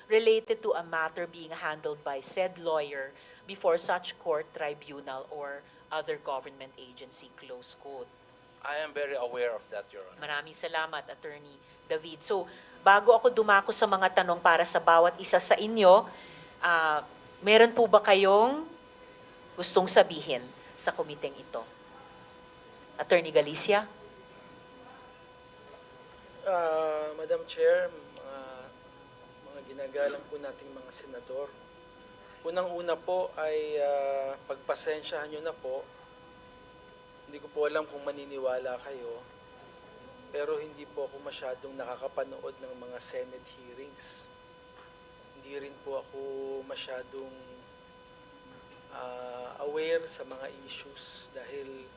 related to a matter being handled by said lawyer before such court, tribunal, or other government agency, close quote. I am very aware of that, Your Honor. Maraming salamat, Attorney David. So, bago ako dumako sa mga tanong para sa bawat isa sa inyo, meron po ba kayong gustong sabihin sa komiteng ito? Attorney Galicia? Madam Chair, mga ginagalang po nating mga senador, unang-una po ay pagpasensyahan nyo na po. Hindi ko po alam kung maniniwala kayo, pero hindi po ako masyadong nakakapanood ng mga Senate hearings. Hindi rin po ako masyadong aware sa mga issues dahil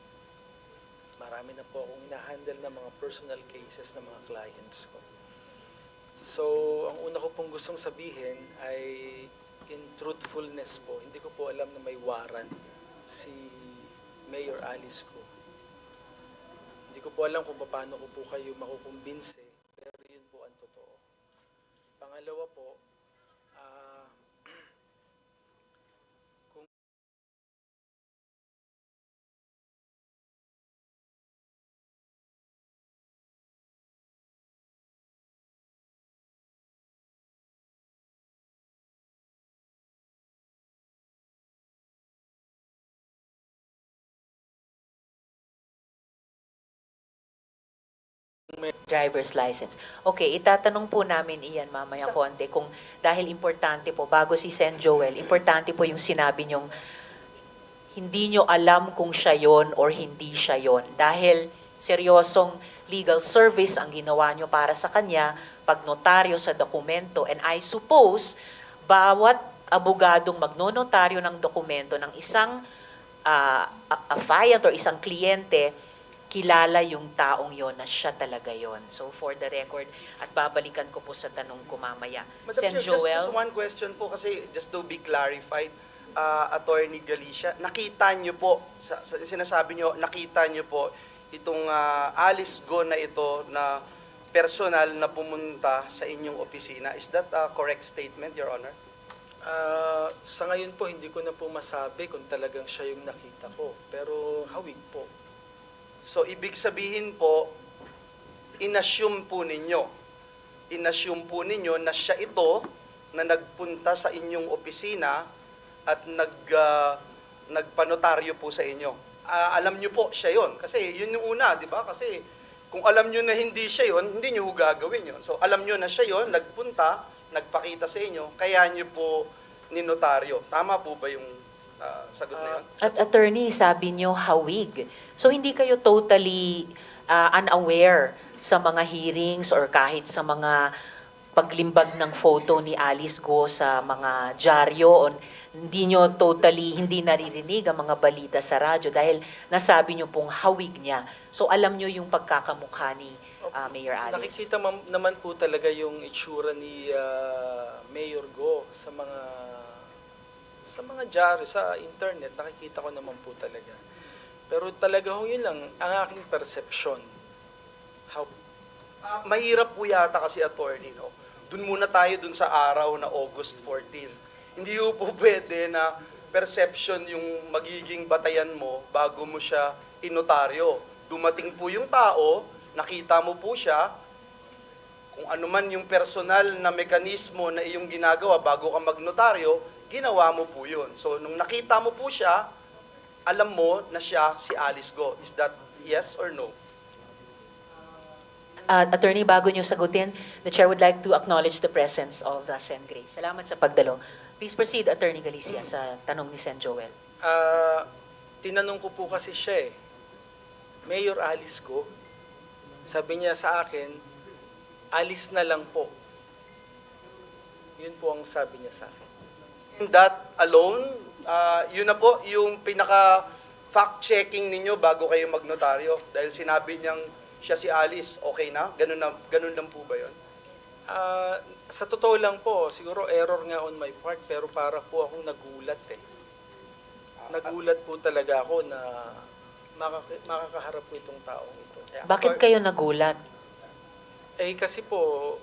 marami na po akong ina-handle na mga personal cases ng mga clients ko. So, ang una ko pong gustong sabihin ay in truthfulness po, hindi ko po alam na may warrant si Mayor Alice Go. Hindi ko po alam kung paano ko po kayo makukumbinse, pero yun po ang totoo. Pangalawa po, kung Driver's license. Okay, itatanong po namin iyan mamaya konti kung dahil importante po, bago si Sen Joel, importante po yung sinabi nyong hindi nyo alam kung siya yon or hindi siya yon. Dahil seryosong legal service ang ginawa nyo para sa kanya, pagnotaryo sa dokumento. And I suppose, bawat abogadong magnonotaryo ng dokumento ng isang affiant or isang kliyente, kilala yung taong yon na siya talaga yon. So for the record, at babalikan ko po sa tanong ko mamaya. Madam Sen Chair, Joel? just one question po kasi just to be clarified, Attorney Galicia, nakita niyo po, sinasabi niyo, nakita niyo po itong Alice Go na ito na personal na pumunta sa inyong opisina. Is that a correct statement, Your Honor? sa ngayon po, hindi ko na po masabi kung talagang siya yung nakita ko. Pero hawig po. So, ibig sabihin po, inassume po ninyo na siya ito na nagpunta sa inyong opisina at nagpanotaryo po sa inyo. Alam nyo po siya yon. Kasi yun yung una, di ba? Kasi kung alam nyo na hindi siya yon, hindi nyo gagawin yon. So, alam nyo na siya yon, nagpunta, nagpakita sa inyo, kaya nyo po ninotaryo. Tama po ba yung sagot na yun? At attorney, sabi nyo hawig. So hindi kayo totally unaware sa mga hearings or kahit sa mga paglimbag ng photo ni Alice Go sa mga dyaryo, o hindi nyo totally, hindi naririnig ang mga balita sa radyo dahil nasabi nyo pong hawig niya. So alam nyo yung pagkakamukha ni Mayor Alice. Nakikita naman po talaga yung itsura ni Mayor Go sa mga dyaryo, sa internet, nakikita ko naman po talaga. Pero talaga yun lang, ang aking perception. Mahirap po yata kasi, attorney, no? Doon muna tayo dun sa araw na August 14. Hindi po pwede na perception yung magiging batayan mo bago mo siya inotaryo. Dumating po yung tao, nakita mo po siya, kung ano man yung personal na mekanismo na iyong ginagawa bago ka magnotaryo, ginawa mo po yun. So, nung nakita mo po siya, alam mo na siya si Alice Go. Is that yes or no? Attorney, bago nyo sagutin, the Chair would like to acknowledge the presence of Sen. Grace. Salamat sa pagdalo. Please proceed, Attorney Galicia, sa tanong ni Sen. Joel. Tinanong ko po kasi siya Mayor Alice Go, sabi niya sa akin, alis na lang po. Yun po ang sabi niya sa akin. That alone, yun na po yung pinaka fact-checking ninyo bago kayo magnotaryo. Dahil sinabi niyang siya si Alice, okay na? Ganun lang po ba yun? Sa totoo lang po, siguro error nga on my part, pero para po akong nagulat Nagulat po talaga ako na makakaharap po itong taong ito. Bakit kayo nagulat? Kasi po,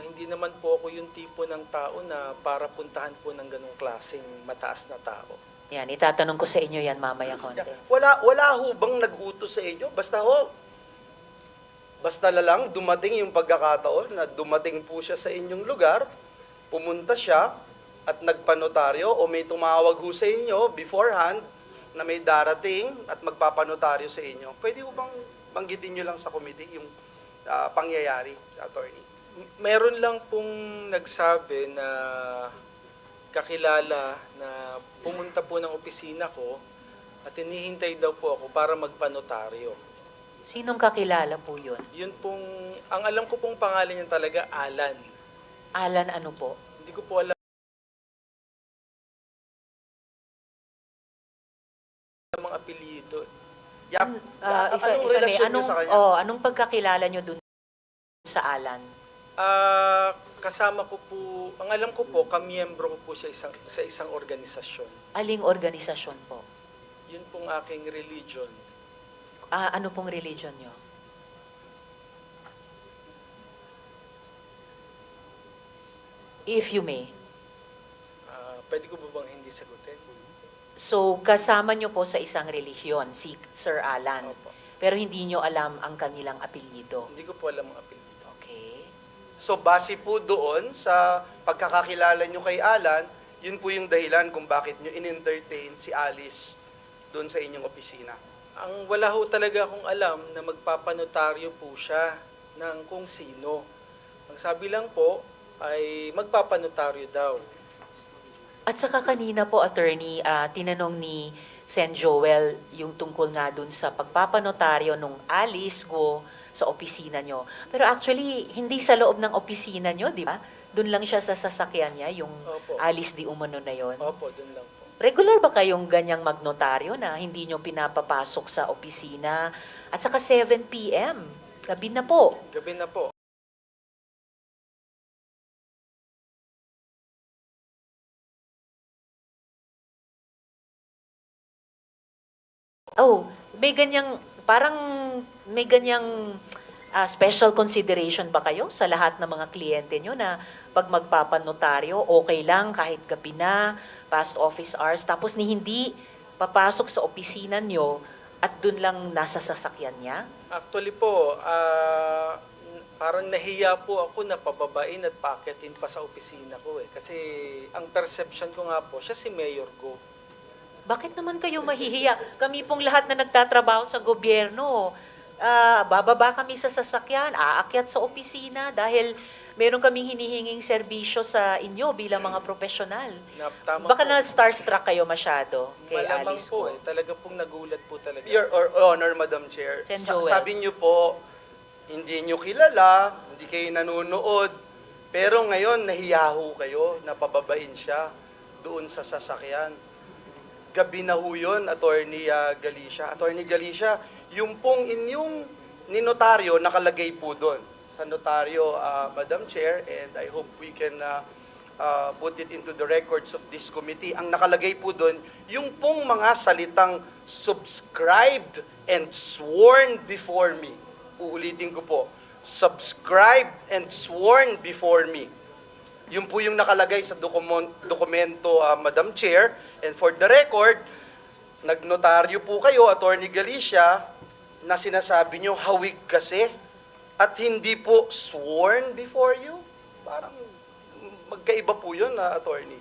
Hindi naman po ako yung tipo ng tao na para puntahan po ng ganong klaseng mataas na tao. Yan, itatanong ko sa inyo yan mamaya konti. Wala ho bang nag-utos sa inyo? Basta na lang dumating yung pagkakataon na dumating po siya sa inyong lugar, pumunta siya at nagpanotaryo o may tumawag ho sa inyo beforehand na may darating at magpapanotaryo sa inyo. Pwede ho bang banggitin nyo lang sa committee yung pangyayari, attorney? Meron lang pong nagsabi na kakilala na pumunta po ng opisina ko at hinihintay daw po ako para magpanotaryo. Sinong kakilala po yun? Yun pong, ang alam ko pong pangalan niya talaga, Alan. Alan ano po? Hindi ko po alam ang mga apelyido. Yap. Anong relasyon nyo sa kanya? Anong pagkakilala nyo dun sa Alan? Kasama ko po, ang alam ko po, kamiyembro ko po sa isang organisasyon. Aling organisasyon po? Yun pong aking religion. Ano pong religion nyo? If you may. Pwede ko ba bang hindi sagutin? So, kasama nyo po sa isang relihiyon, si Sir Alan. Opo. Pero hindi nyo alam ang kanilang apelyido. Hindi ko po alam ang apelyido. Okay. So base po doon sa pagkakakilala nyo kay Alan, yun po yung dahilan kung bakit nyo in-entertain si Alice doon sa inyong opisina. Ang wala ho talaga akong alam na magpapanotaryo po siya ng kung sino. Ang sabi lang po ay magpapanotaryo daw. At saka kanina po, attorney, tinanong ni Sen Joel yung tungkol nga dun sa pagpapanotaryo nung Alice go sa opisina nyo. Pero actually, hindi sa loob ng opisina nyo, di ba? Doon lang siya sa sasakyan niya, yung Opo. Alice di umano na yon. Opo, dun lang po. Regular ba kayong ganyang magnotaryo na hindi nyo pinapapasok sa opisina? At saka 7 p.m., gabi na po. Gabi na po. Oh, parang may ganyang special consideration ba kayo sa lahat ng mga kliyente nyo na pag magpapanotaryo, okay lang kahit gabi na, past office hours, tapos hindi papasok sa opisina nyo at dun lang nasa sasakyan niya? Actually po, parang nahiya po ako na pababain at paakyatin pa sa opisina ko eh. Kasi ang perception ko nga po, siya si Mayor Go. Bakit naman kayo mahihiya? Kami pong lahat na nagtatrabaho sa gobyerno, bababa kami sa sasakyan, aakyat sa opisina dahil meron kaming hinihinging serbisyo sa inyo bilang mga profesional. Tama Baka po. na starstruck kayo masyado kay Malamang Alice po ko. talaga pong nagulat po talaga. Your Honor, Madam Chair, Sen. Joel. sabi niyo po, hindi niyo kilala, hindi kayo nanonood, pero ngayon nahiyaho kayo na pababain siya doon sa sasakyan. Gabi na ho yun, Attorney Galicia. Attorney Galicia, yung pong inyong ninotaryo nakalagay po doon sa notaryo, Madam Chair, and I hope we can put it into the records of this committee. Ang nakalagay po doon, yung pong mga salitang subscribed and sworn before me. Uulitin ko po, subscribed and sworn before me. Yun po yung nakalagay sa dokumento, Madam Chair. And for the record, nagnotaryo po kayo, Attorney Galicia, na sinasabi nyo, hawig kasi, at hindi po sworn before you. Parang magkaiba po yun, Attorney.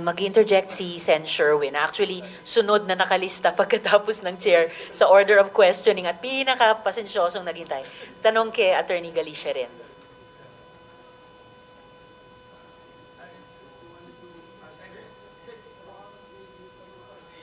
Mag-interject si Sen. Sherwin. Actually, sunod na nakalista pagkatapos ng chair sa order of questioning at pinaka-pasensyosong naghintay. Tanong kay Attorney Galicia rin.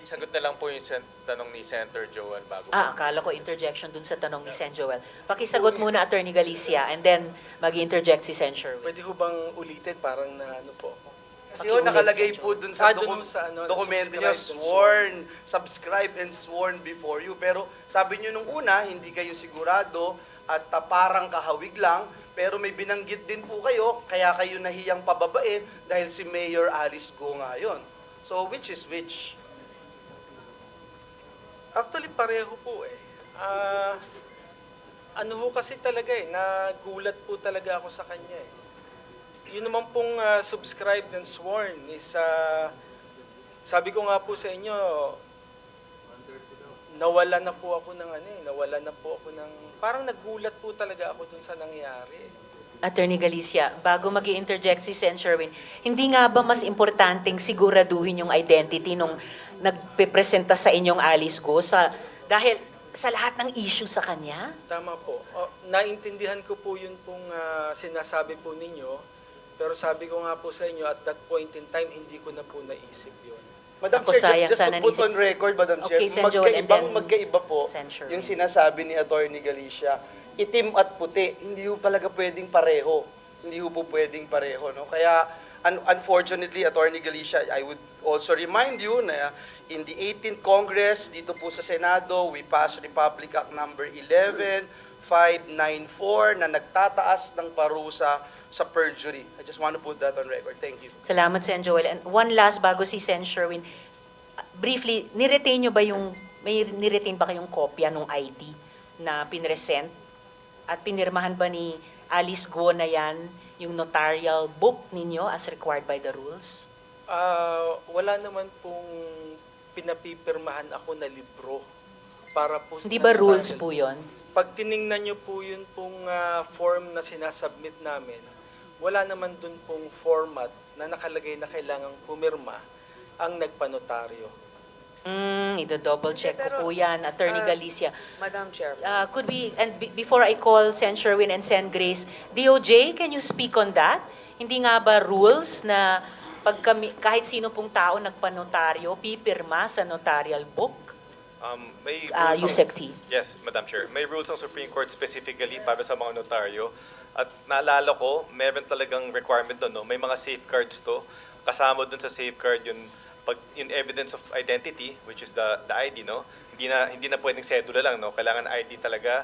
Sagot na lang po yung tanong ni Senator Joel bago. Akala ko interjection dun sa tanong ni Sen. Joel. Pakisagot muna, Attorney Galicia, and then mag-interject si Sen. Sherwin. Pwede ho bang ulitin? Parang na ano po ako. Kasi yun, nakalagay po dun sa Dun sa ano, dokumento subscribe nyo, and sworn, subscribe and sworn before you. Pero sabi nyo nung una, hindi kayo sigurado at parang kahawig lang, pero may binanggit din po kayo, kaya kayo nahiyang pababain dahil si Mayor Alice Go nga yun. So, which is which? Actually, pareho po eh. Ano ho kasi talaga nagulat po talaga ako sa kanya eh. Yun naman pong subscribed and sworn is, sabi ko nga po sa inyo, nawala na po ako ng parang nagulat po talaga ako dun sa nangyari. Attorney Galicia, bago mag interject si Sen. Sherwin, hindi nga ba mas importanteng siguraduhin yung identity nung nagpipresenta sa inyong Alice Go dahil sa lahat ng issue sa kanya? Tama po. Naintindihan ko po yun pong sinasabi po ninyo, pero sabi ko nga po sa inyo, at that point in time, hindi ko na po naisip yun. Madam Ako Chair, sayang, just sana to put naisip- on record, Madam Okay, Chair, Sen. Joel, and then magkaiba po Sen. Sherwin. yung sinasabi ni Attorney Galicia. Itim at puti, hindi ho talaga pwedeng pareho. Hindi ho po pwedeng pareho. No? Kaya, unfortunately, Attorney Galicia, I would also remind you na in the 18th Congress, dito po sa Senado, we passed Republic Act number 11594 na nagtataas ng parusa sa perjury. I just want to put that on record. Thank you. Salamat, Sen. Joel. And one last bago si Sen. Sherwin, briefly, niretain nyo ba may niretain ba kayong kopya ng ID na pinresent? At pinirmahan ba ni Alice Go na yan yung notarial book ninyo as required by the rules? Wala naman pong pinapipirmahan ako na libro para po Hindi ba sa rules notarial. po yon? Pag tiningnan nyo po yun pong form na sinasubmit namin, wala naman dun pong format na nakalagay na kailangang pumirma ang nagpanotaryo. Ido-double check ko po yan, Attorney Galicia. Madam Chair. Could we, and before I call Sen. Sherwin and Sen. Grace, DOJ, can you speak on that? Hindi nga ba rules na kahit sino pong tao nagpanotaryo, pipirma sa notarial book? May rules Yusek T. Yes, Madam Chair. May rules ang Supreme Court specifically para sa mga notaryo. At naalala ko, meron talagang requirement doon. No? May mga safeguards to. Kasama doon sa safeguard yung evidence of identity, which is the ID, no? Hindi na pwedeng sedula lang, no? Kailangan ID talaga,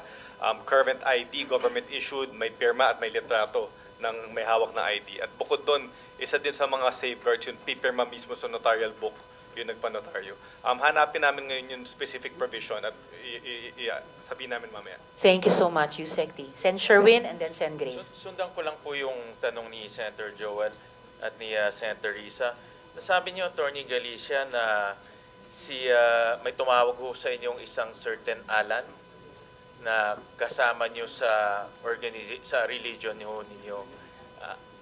current ID, government issued, may pirma at may litrato ng may hawak na ID. At bukod doon, isa din sa mga safeguards yung pipirma mismo sa notarial book, yung nagpanotaryo. Hanapin namin ngayon yung specific provision at sabihin namin mamaya. Thank you so much, Yusek T. Sen. Sherwin and then Sen. Grace. Sundan ko lang po yung tanong ni Senator Joel at ni Senator Risa. Nasabi niyo, Attorney Galicia, na may tumawag ho sa inyong isang certain Alan na kasama niyo sa religion niyo ninyo.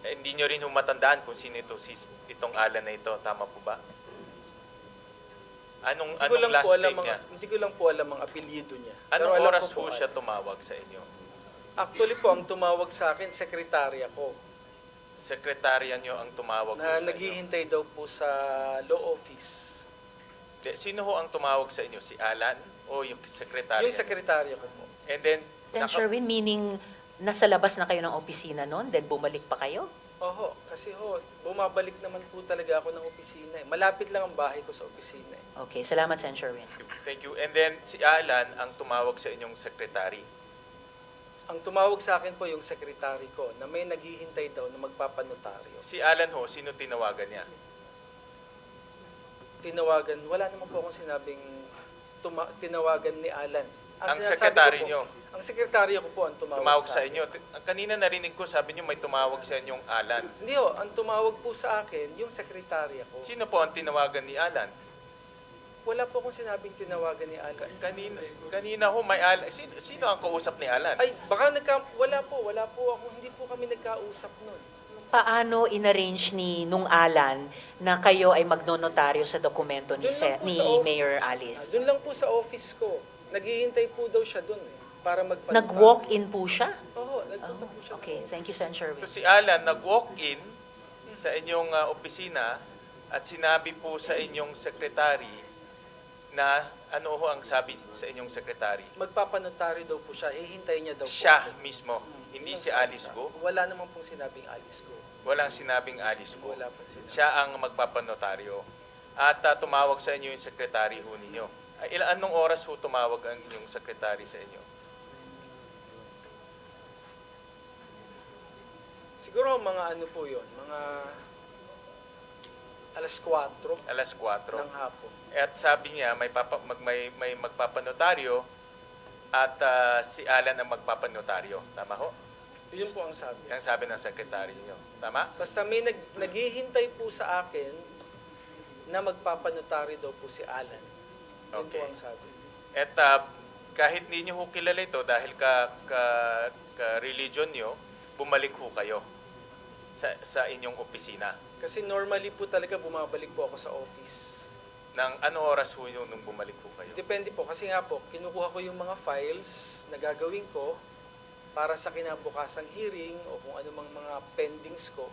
Hindi niyo rin matandaan kung sino itong Alan na ito. Tama po ba? Anong last name niya? Hindi ko lang po alam ang apelyido niya. Anong Pero alam oras ko po siya tumawag sa inyo? Actually po, ang tumawag sa akin, sekretarya ko. Sekretarya niyo ang tumawag po Na sa inyo? naghihintay daw po sa law office. Sino ho ang tumawag sa inyo? Si Alan o yung sekretarya? Yung sekretarya ko po. And then, Sen. Sherwin, meaning nasa labas na kayo ng opisina noon, then bumalik pa kayo? Oho, kasi bumabalik naman po talaga ako ng opisina. Malapit lang ang bahay ko sa opisina. Okay, salamat, Sen. Sherwin. Thank you. And then, si Alan ang tumawag sa inyong sekretary. Ang tumawag sa akin po yung sekretary ko na may naghihintay daw na magpapanotaryo. Si Alan ho, sino tinawagan niya? Tinawagan, wala naman po akong sinabing tinawagan ni Alan. Ang sinasabi sekretary ko po, niyo? Ang sekretarya ko po ang Tumawag sa inyo. Kanina narinig ko, sabi niyo may tumawag sa inyong Alan. Hindi ho, ang tumawag po sa akin, yung sekretarya ko. Sino po ang tinawagan ni Alan? Wala po akong sinabing tinawagan ni Alan. Kanina ho, may Alan. Sino ang kausap ni Alan? Ay, baka wala po ako, hindi po kami nagkausap nun. Paano inarrange nung Alan na kayo ay magnonotaryo sa dokumento Doon lang po sa Mayor Alice? Doon lang po sa office ko. Naghihintay po daw siya doon para magpanotaryo. Nag-walk-in po siya? Oo, nagpunta po siya. Okay, thank you, Sen. Sherwin. So si Alan nag-walk-in sa inyong opisina at sinabi po sa inyong sekretary na ano ho ang sabi sa inyong sekretary? Magpapanotaryo daw po siya, hihintayin niya daw po. Siya mismo, hindi si Alice Go. Wala naman pong sinabing Alice Go. Walang sinabing Alice Go. Wala pong sinabi. Siya ang magpapanotaryo. At tumawag sa inyo yung sekretary ho ninyo. Anong oras ho tumawag ang inyong sekretary sa inyo? Siguro mga ano po yun, mga alas 4 Alas 4. ng hapon. At sabi niya, may magpapanotaryo at si Alan ang magpapanotaryo. Tama ho? Yun po ang sabi. Yan sabi ng secretary niyo. Tama? Basta may naghihintay po sa akin na magpapanotary daw po si Alan. Yun po Okay. ang sabi. At kahit hindi nyo ho kilala ito dahil ka-religion nyo, bumalik ho kayo sa inyong opisina. Kasi normally po talaga bumabalik po ako sa office. Nang ano oras ho yun nung bumalik ho kayo? Depende po. Kasi nga po, kinukuha ko yung mga files na gagawin ko para sa kinabukasang hearing o kung ano mang mga pendings ko.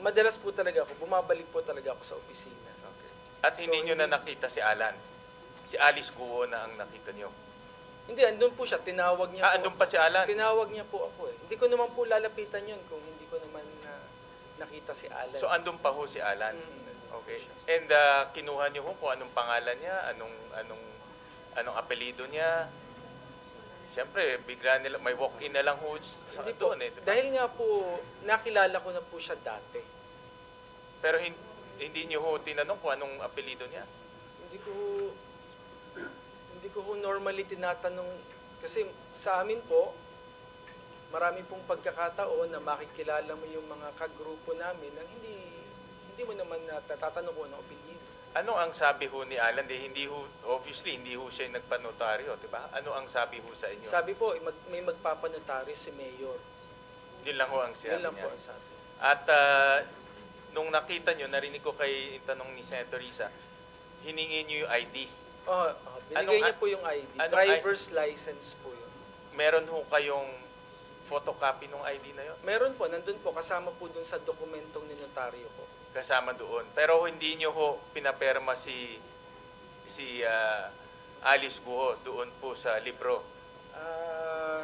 Madalas po talaga ako, bumabalik po talaga ako sa opisina. Okay. At hindi So, nyo na nakita si Alan? Si Alice Guo na ang nakita nyo? Hindi, andun po siya. Tinawag niya po. Andun pa si Alan? Tinawag niya po ako eh. Hindi ko naman po lalapitan yun kung hindi ko naman nakita si Alan. So andun pa ho si Alan? Okay. And kinuha niyo ho kung anong pangalan niya, anong apelido niya? Siyempre, bigla nila, may walk-in na lang ho sa Hindi po. doon eh. Diba? Dahil nga po, nakilala ko na po siya dati. Pero hindi niyo ho tinanong kung anong apelido niya? Hindi ko ho normally tinatanong, kasi sa amin po, marami pong pagkakataon na makikilala mo yung mga kagrupo namin nang hindi mo naman natatanong ko ng apelyido. Ano ang sabi ho ni Alan? Obviously, hindi ho siya yung nagpanotaryo, di ba? Ano ang sabi ho sa inyo? Sabi po, may magpapanotary si Mayor. Yun lang ho ang Yan sinabi lang niya. po ang sabi. At nung nakita nyo, narinig ko kay tanong ni Senator Risa, hiningi nyo yung ID. Binigay niya po yung ID. anong Driver's license po yun. Meron ho kayong photocopy ng ID na yun? Meron po, nandun po, kasama po dun sa dokumentong ninotaryo ko. Kasama doon. Pero hindi nyo ho pinaperma si Alice Guo doon po sa libro.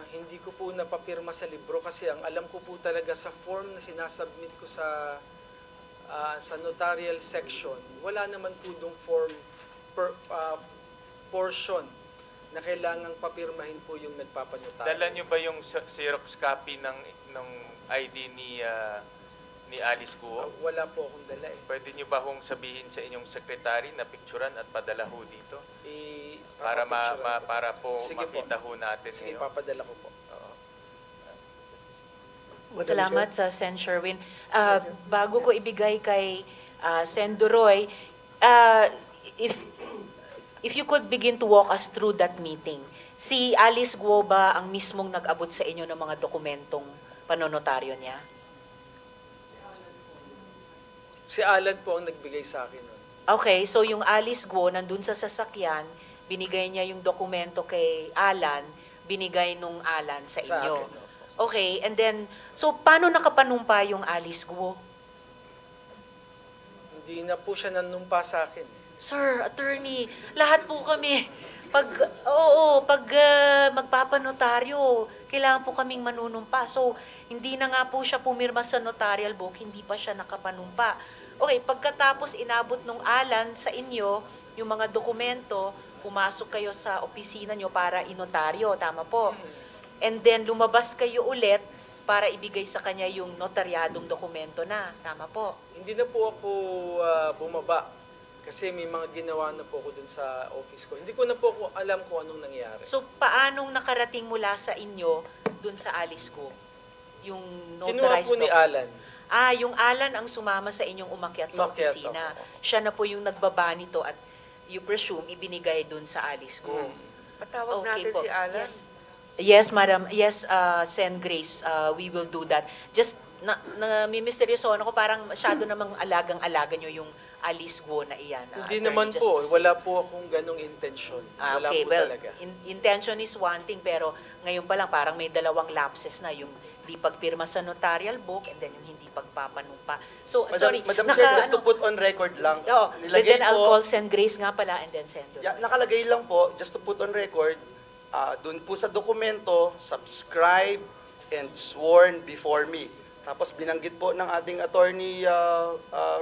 Hindi ko po napapirma sa libro kasi ang alam ko po talaga sa form na sinasubmit ko sa notarial section, wala naman po dong form portion na kailangang papirmahin po yung nagpapanotaryo. Dala nyo ba yung Xerox copy ng ID ni Alice Guo? Wala po akong dala eh. Pwede nyo ba hong sabihin sa inyong secretary na picturean at padala ho dito? Para Papapicturean ko. para po Sige po. makita ho natin Sige, ngayon. papadala ko po. Oo. Salamat sa Sen. Sherwin. Bago ko ibigay kay Sen. Duroy, if you could begin to walk us through that meeting. Si Alice Guo ba ang mismong nag-abot sa inyo ng mga dokumentong panonotaryo niya? Si Alan po ang nagbigay sa akin nun. Okay, so yung Alice Guo nandun sa sasakyan, binigay niya yung dokumento kay Alan, binigay nung Alan sa Sa inyo. akin, opo. Okay, and then, so paano nakapanumpa yung Alice Guo? Hindi na po siya nanumpa sa akin. Sir, attorney, lahat po kami, pag magpapanotaryo, kailangan po kaming manunumpa. So, hindi na nga po siya pumirma sa notarial book, hindi pa siya nakapanumpa. Okay, pagkatapos inabot nung Alan sa inyo, yung mga dokumento, pumasok kayo sa opisina nyo para inotaryo, tama po? And then, lumabas kayo ulit para ibigay sa kanya yung notaryadong dokumento na, tama po? Hindi na po ako bumaba kasi may mga ginawa na po ako dun sa office ko. Hindi ko na po ako alam kung anong nangyari. So, paanong nakarating mula sa inyo dun sa Alice Guo? Yung Kinuha notarized po ni document? Alan. Yung Alan ang sumama sa inyong umakyat sa Umakyat, opisina. opo. Siya na po yung nagbaba nito at you presume ibinigay dun sa Alice Guo. Patawag Okay natin po. si Alan. Yes, madam. Yes, Sen. Grace, we will do that. Just, may misteryoso ako, parang masyado namang alagang-alaga nyo yung Alice Guo na iyan. Hindi attorney, naman just po. to say. Wala po akong ganong intention. Wala Okay, po well, talaga. intention is one thing, pero ngayon pa lang parang may dalawang lapses na, yung di pagpirma sa notarial book and then yung hindi pagpapanumpa. So, sorry. Madam Chair, just to put on record lang. Oh, nilagay then I'll po- call Sen. Grace nga pala and then Sen. Duroy. Nakalagay lang po, just to put on record, doon po sa dokumento, subscribe and sworn before me. Tapos binanggit po ng ating attorney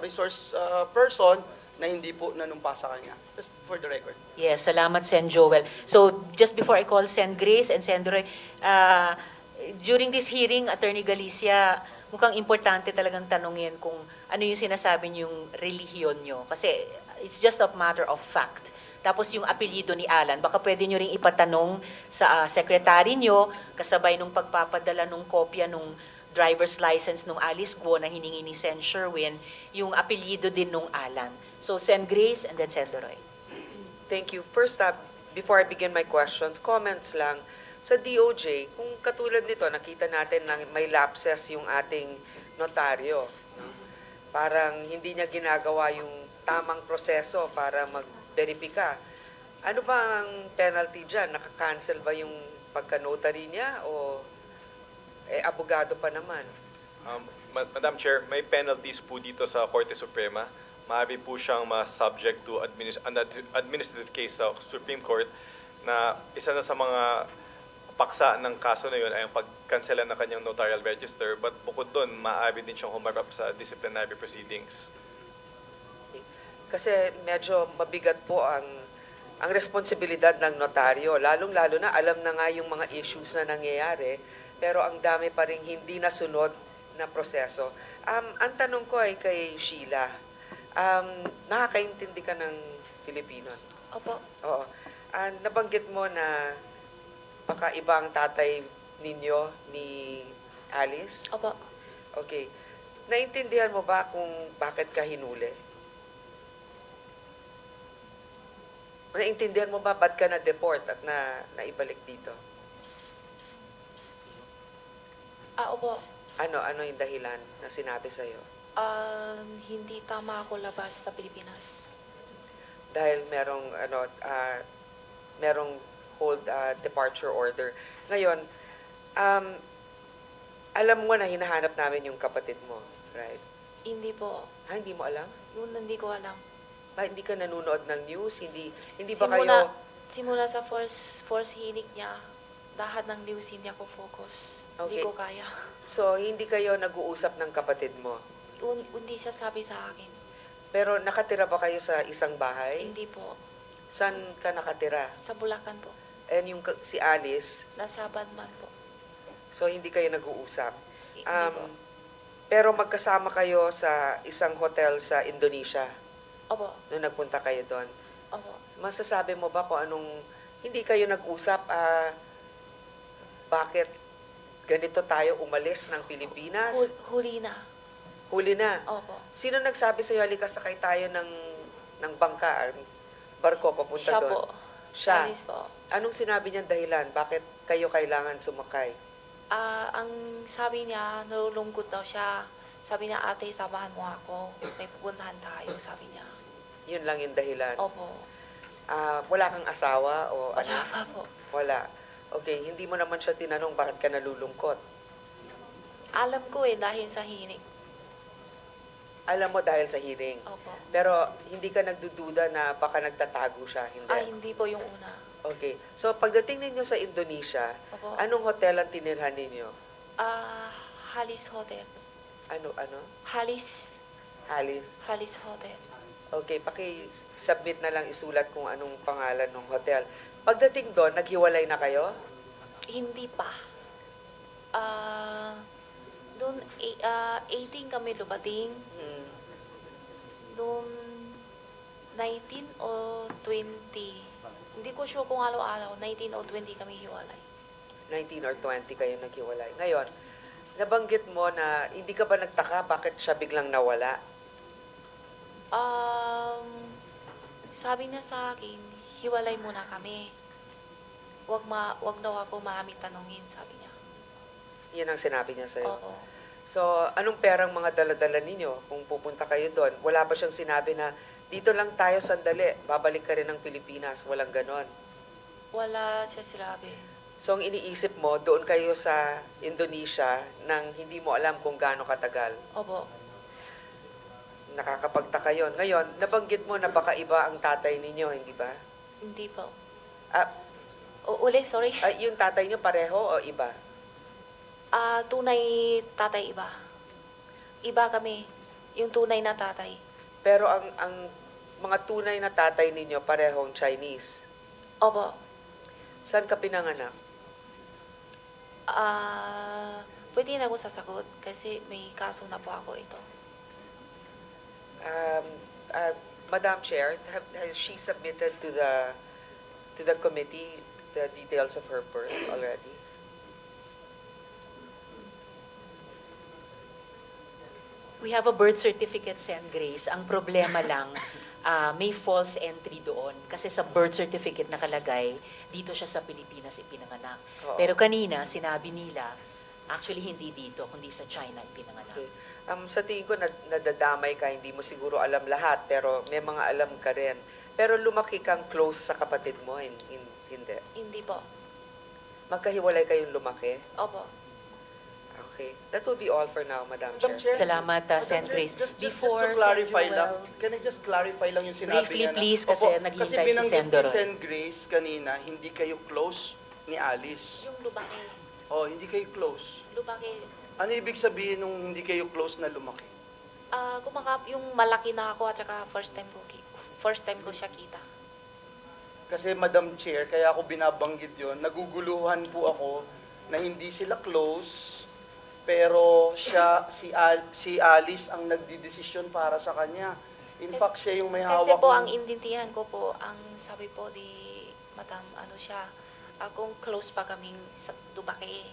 resource person na hindi po nanumpa sa kanya. Just for the record. Yes, salamat Sen. Joel. So, just before I call Sen. Grace and Sen. Duroy, during this hearing, Attorney Galicia, mukhang importante talagang tanungin kung ano yung sinasabi niyong relihiyon nyo. Kasi it's just a matter of fact Tapos yung apelyido ni Alan, baka pwede nyo ring ipatanong sa secretary nyo, kasabay nung pagpapadala nung kopya nung driver's license nung Alice Guo na hiningi ni Sen Sherwin, yung apelyido din nung Alan. So, Sen Grace and then Sen Doroy. Thank you. First up, before I begin my questions, comments lang. Sa DOJ, kung katulad nito, nakita natin na may lapses yung ating notaryo. No? Parang hindi niya ginagawa yung tamang proseso para mag-verifika. Ano ba ang penalty dyan? Nakaka-cancel ba yung pagka-notary niya o abogado pa naman? Madam Chair, may penalties po dito sa Korte Suprema. Maaari po siyang ma-subject to administrative case sa Supreme Court na isa na sa mga paksa ng kaso na yun ay ang pagkansela ng kanyang notarial register. But bukod doon, maaari din siyang humarap sa disciplinary proceedings. Kasi medyo mabigat po ang responsibilidad ng notaryo. Lalong-lalo na alam na nga yung mga issues na nangyayari, pero ang dami pa rin hindi nasunod na proseso. Ang tanong ko ay kay Sheila. Nakakaintindi ka ng Filipino? Opo. Oo. Nabanggit mo na baka iba ang tatay ninyo ni Alice? Opo. Okay. Naintindihan mo ba kung bakit ka hinuli? Naintindihan mo ba ba't ka na-deport at naibalik dito? Opo. Ano yung dahilan na sinabi sa'yo? Hindi tama ako labas sa Pilipinas. Dahil merong hold departure order. Ngayon, alam mo na hinahanap namin yung kapatid mo, right? Hindi po. Hindi mo alam? Yun, hindi ko alam. Hindi ka nanonood ng news? Hindi ba kayo... Simula sa first hinig niya, lahat ng news hindi ako focus. Hindi Okay. ko kaya. So, hindi kayo nag-uusap ng kapatid mo? Hindi siya sabi sa akin. Pero nakatira ba kayo sa isang bahay? Hindi po. Saan ka nakatira? Sa Bulacan po. And si Alice, Nasa Badman po. so hindi kayo nag-uusap. Hindi po. Pero magkasama kayo sa isang hotel sa Indonesia Opo. nung nagpunta kayo doon. Opo. Masasabi mo ba kung anong hindi kayo nag-usap, bakit ganito tayo umalis ng Pilipinas? Huli na. Huli na. Opo. Sino nagsabi sa'yo, halika sakay tayo ng bangka, barko papunta Siya doon? po. Siya. Alice po. Anong sinabi niyang dahilan? Bakit kayo kailangan sumakay? Ang sabi niya, nalulungkot daw siya. Sabi niya, ate, samahan mo ako. May pupuntahan tayo, sabi niya. Yun lang yung dahilan. Opo. Wala kang asawa o Wala pa po. Wala. Okay, hindi mo naman siya tinanong bakit ka nalulungkot. Alam ko dahil sa hinig. Alam mo dahil sa hearing. Opo. Pero hindi ka nagdududa na baka nagtatago siya, hindi? Hindi po yung una. Okay. So pagdating ninyo sa Indonesia, Opo. anong hotel ang tinirhan ninyo? Halis Hotel. Ano? Halis Alice? Hotel. Okay, paki-submit na lang isulat kung anong pangalan ng hotel. Pagdating doon, naghiwalay na kayo? Hindi pa. Doon, 18 kami lumating. Hmm. Doon, 19 o 20. Hindi ko sure kung araw-araw. 19 o 20 kami hiwalay. 19 or 20 kayo naghiwalay. Ngayon, nabanggit mo na hindi ka ba nagtaka bakit siya biglang nawala? Sabi niya sa akin, hiwalay muna kami. Wag daw ako maraming tanungin, sabi niya. Yan ang sinabi niya sa'yo. Oo. So, anong perang mga dala-dala ninyo kung pupunta kayo doon? Wala ba siyang sinabi na dito lang tayo sandali, babalik ka rin ng Pilipinas? Walang ganon. Wala siya sinabi. So, ang iniisip mo, doon kayo sa Indonesia nang hindi mo alam kung gaano katagal. Opo. Nakakapagtaka yun. Ngayon, nabanggit mo na baka iba ang tatay ninyo, hindi ba? Hindi po. Sorry. Yung tatay niyo pareho o iba? Tunay tatay iba. Iba kami. Yung tunay na tatay. Pero ang mga tunay na tatay ninyo parehong Chinese. Opo. Saan ka pinanganak? Pwede na ako sasagot kasi may kaso na po ako ito. Madam Chair, has she submitted to the committee the details of her birth already? We have a birth certificate, Sen. Grace. Ang problema lang, may false entry doon. Kasi sa birth certificate nakalagay, dito siya sa Pilipinas ipinanganak. Oo. Pero kanina, sinabi nila, actually hindi dito, kundi sa China ipinanganak. Okay. Sa tingin ko, nadadamay ka, hindi mo siguro alam lahat, pero may mga alam ka rin. Pero lumaki kang close sa kapatid mo, hindi. Hindi po. Magkahiwalay kayong lumaki. Opo. Okay. That will be all for now, Madam Madam Chair. Chair. Salamat, Sen. Madam Chair, Grace. Just Before to clarify Sen. lang, Joel, can I just clarify lang yung sinabi briefly, niya na- please, kasi Opo, naghihintay kasi si binanggit Sen. ni Doroy. Sen. Grace kanina, hindi kayo close ni Alice. Yung lumaki. Oh, hindi kayo close. Lumaki. Ano ibig sabihin nung hindi kayo close na lumaki? Yung malaki na ako at saka first time ko siya kita. Kasi Madam Chair, kaya ako binabanggit yon, naguguluhan po ako na hindi sila close, pero si Alice ang nagdidesisyon para sa kanya. In fact, siya yung may hawak. Kasi po, ng- ang intindihan ko po, ang sabi po di Madam, kung close pa kaming sa Dubai.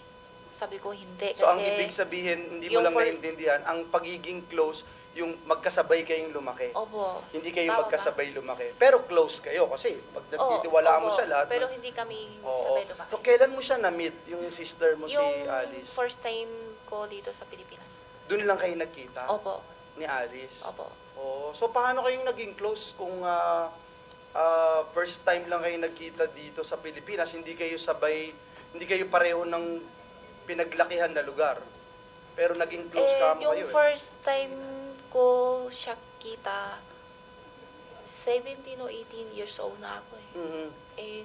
Sabi ko hindi. So kasi ang ibig sabihin, hindi mo yung lang for- naintindihan, ang pagiging close, yung magkasabay kayong lumaki. Opo. Hindi kayo Tama ba? magkasabay lumaki. Pero close kayo kasi pag nagtitiwalaan mo opo. sa lahat. Pero hindi kami Oo. sabay lumaki. So kailan mo siya na-meet, yung sister mo si Yung Alice? first time ko dito sa Pilipinas. Doon lang kayo nagkita Opo. ni Alice? Opo. Oh, so paano kayong naging close kung first time lang kayo nagkita dito sa Pilipinas, hindi kayo pareho ng pinaglakihan na lugar. Pero naging close kamo yung kayo. first time ko siya kita, 17 o 18 years old na ako eh. Mhm.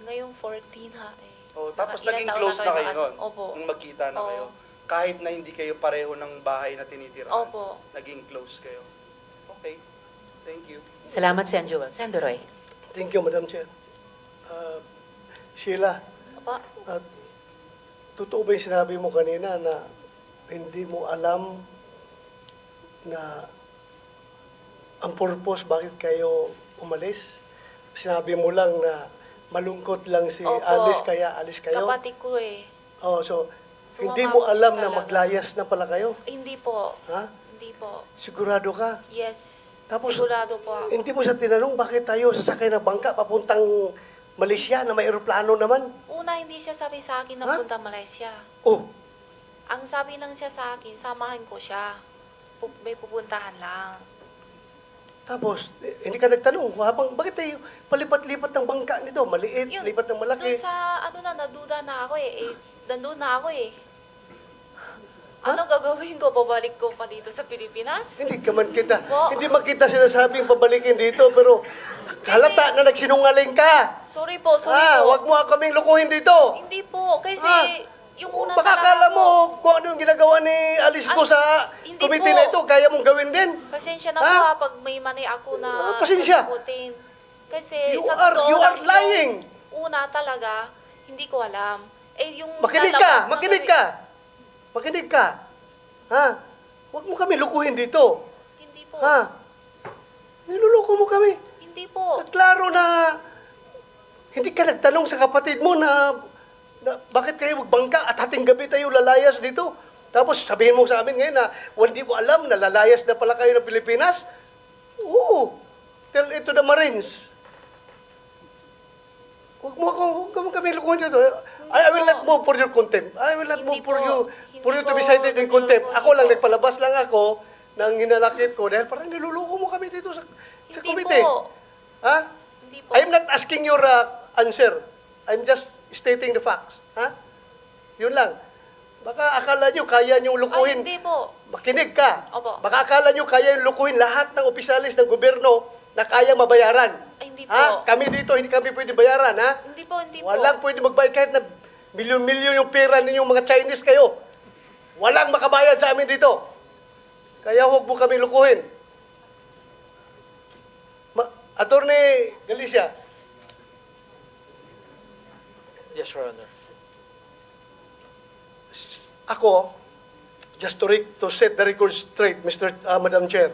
Ngayong 14 ha eh. Oh, tapos Ilang naging taon close na kami kayo mag-asa- noon. Opo. Nung magkita na Oo. kayo. Kahit na hindi kayo pareho ng bahay na tinitirahan. Opo. Naging close kayo. Okay. Thank you. Salamat, Sen. Joel. Sen. Doroy. Thank you, Madam Chair. Sheila, Opo. totoo ba yung sinabi mo kanina na hindi mo alam na ang purpose bakit kayo umalis? Sinabi mo lang na malungkot lang si Opo. Alice kaya alis kayo? Kapatid ko eh. Oh, so Sumama hindi mo ako alam siya na talaga. maglayas na pala kayo? Hindi po. Ha? Hindi po. Sigurado ka? Yes. Tapos, Sigurado po ako. Hindi mo siya tinanong bakit tayo sasakay ng bangka papuntang Malaysia na may eroplano naman? Una, hindi siya sabi sa akin na Ha? punta Malaysia. Oh, Ang sabi lang siya sa akin, samahan ko siya. May pupuntahan lang. tapos, hindi ka nagtanong, bakit tayo palipat-lipat ng bangka nito? Maliit, Yun, lipat ng malaki. Doon sa, naduda na ako eh. Nandun na ako eh. Ano gagawin ko? Pabalik ko pa dito sa Pilipinas? Hindi ka man kita, Po. hindi man kita sinasabing pabalikin dito, pero halata na nagsinungaling ka. Sorry po, sorry po. Wag mo kaming lukuhin dito. Hindi po, kasi yung una Baka akala talaga mo kung ano yung ginagawa ni Alice ko Ay, sa hindi committee po. na ito, kaya mong gawin din. Pasensya na Ha? po pag may mani ako na Pasensya. sasagutin. Kasi You sa are totoo lang, lying. yung una talaga, hindi ko alam. Yung Makinig lalabas ka, na makinig gabi- ka. Makinig ka. Ha? Huwag mo kami lukuhin dito. Hindi po. Ha? Niluluko mo kami. Hindi po. At klaro na hindi ka nagtanong sa kapatid mo na bakit kayo magbangka at hating gabi tayo lalayas dito. Tapos sabihin mo sa amin ngayon na hindi mo alam na lalayas na pala kayo ng Pilipinas. Oo. Tell it to the Marines. Huwag mo kami lukuhin dito. I will not move for your contempt. I will not Hindi move for po. you Hindi to be po. cited in contempt. Niluluko Ako lang, niyo po. nagpalabas lang ako ng hinanakit ko dahil parang niluluko mo kami dito sa Hindi committee. po. Ha? Hindi po. I'm not asking your answer. I'm just stating the facts. Ha? Yun lang. Baka akala nyo kaya nyo Ay, lukuhin. hindi po. Makinig ka. Opo. Baka akala nyo kaya yung lukuhin lahat ng opisyalis ng gobyerno na kaya mabayaran. Ay, hindi Ha? po. Kami dito, hindi kami pwede bayaran, ha? Hindi po, hindi po. Walang pwede magbayad kahit na milyon-milyon yung pera ninyong mga Chinese kayo. Walang makabayad sa amin dito. Kaya huwag mo kami lukuhin. Attorney Galicia, Yes, Your Honor. ako, just to set the record straight, Madam Chair,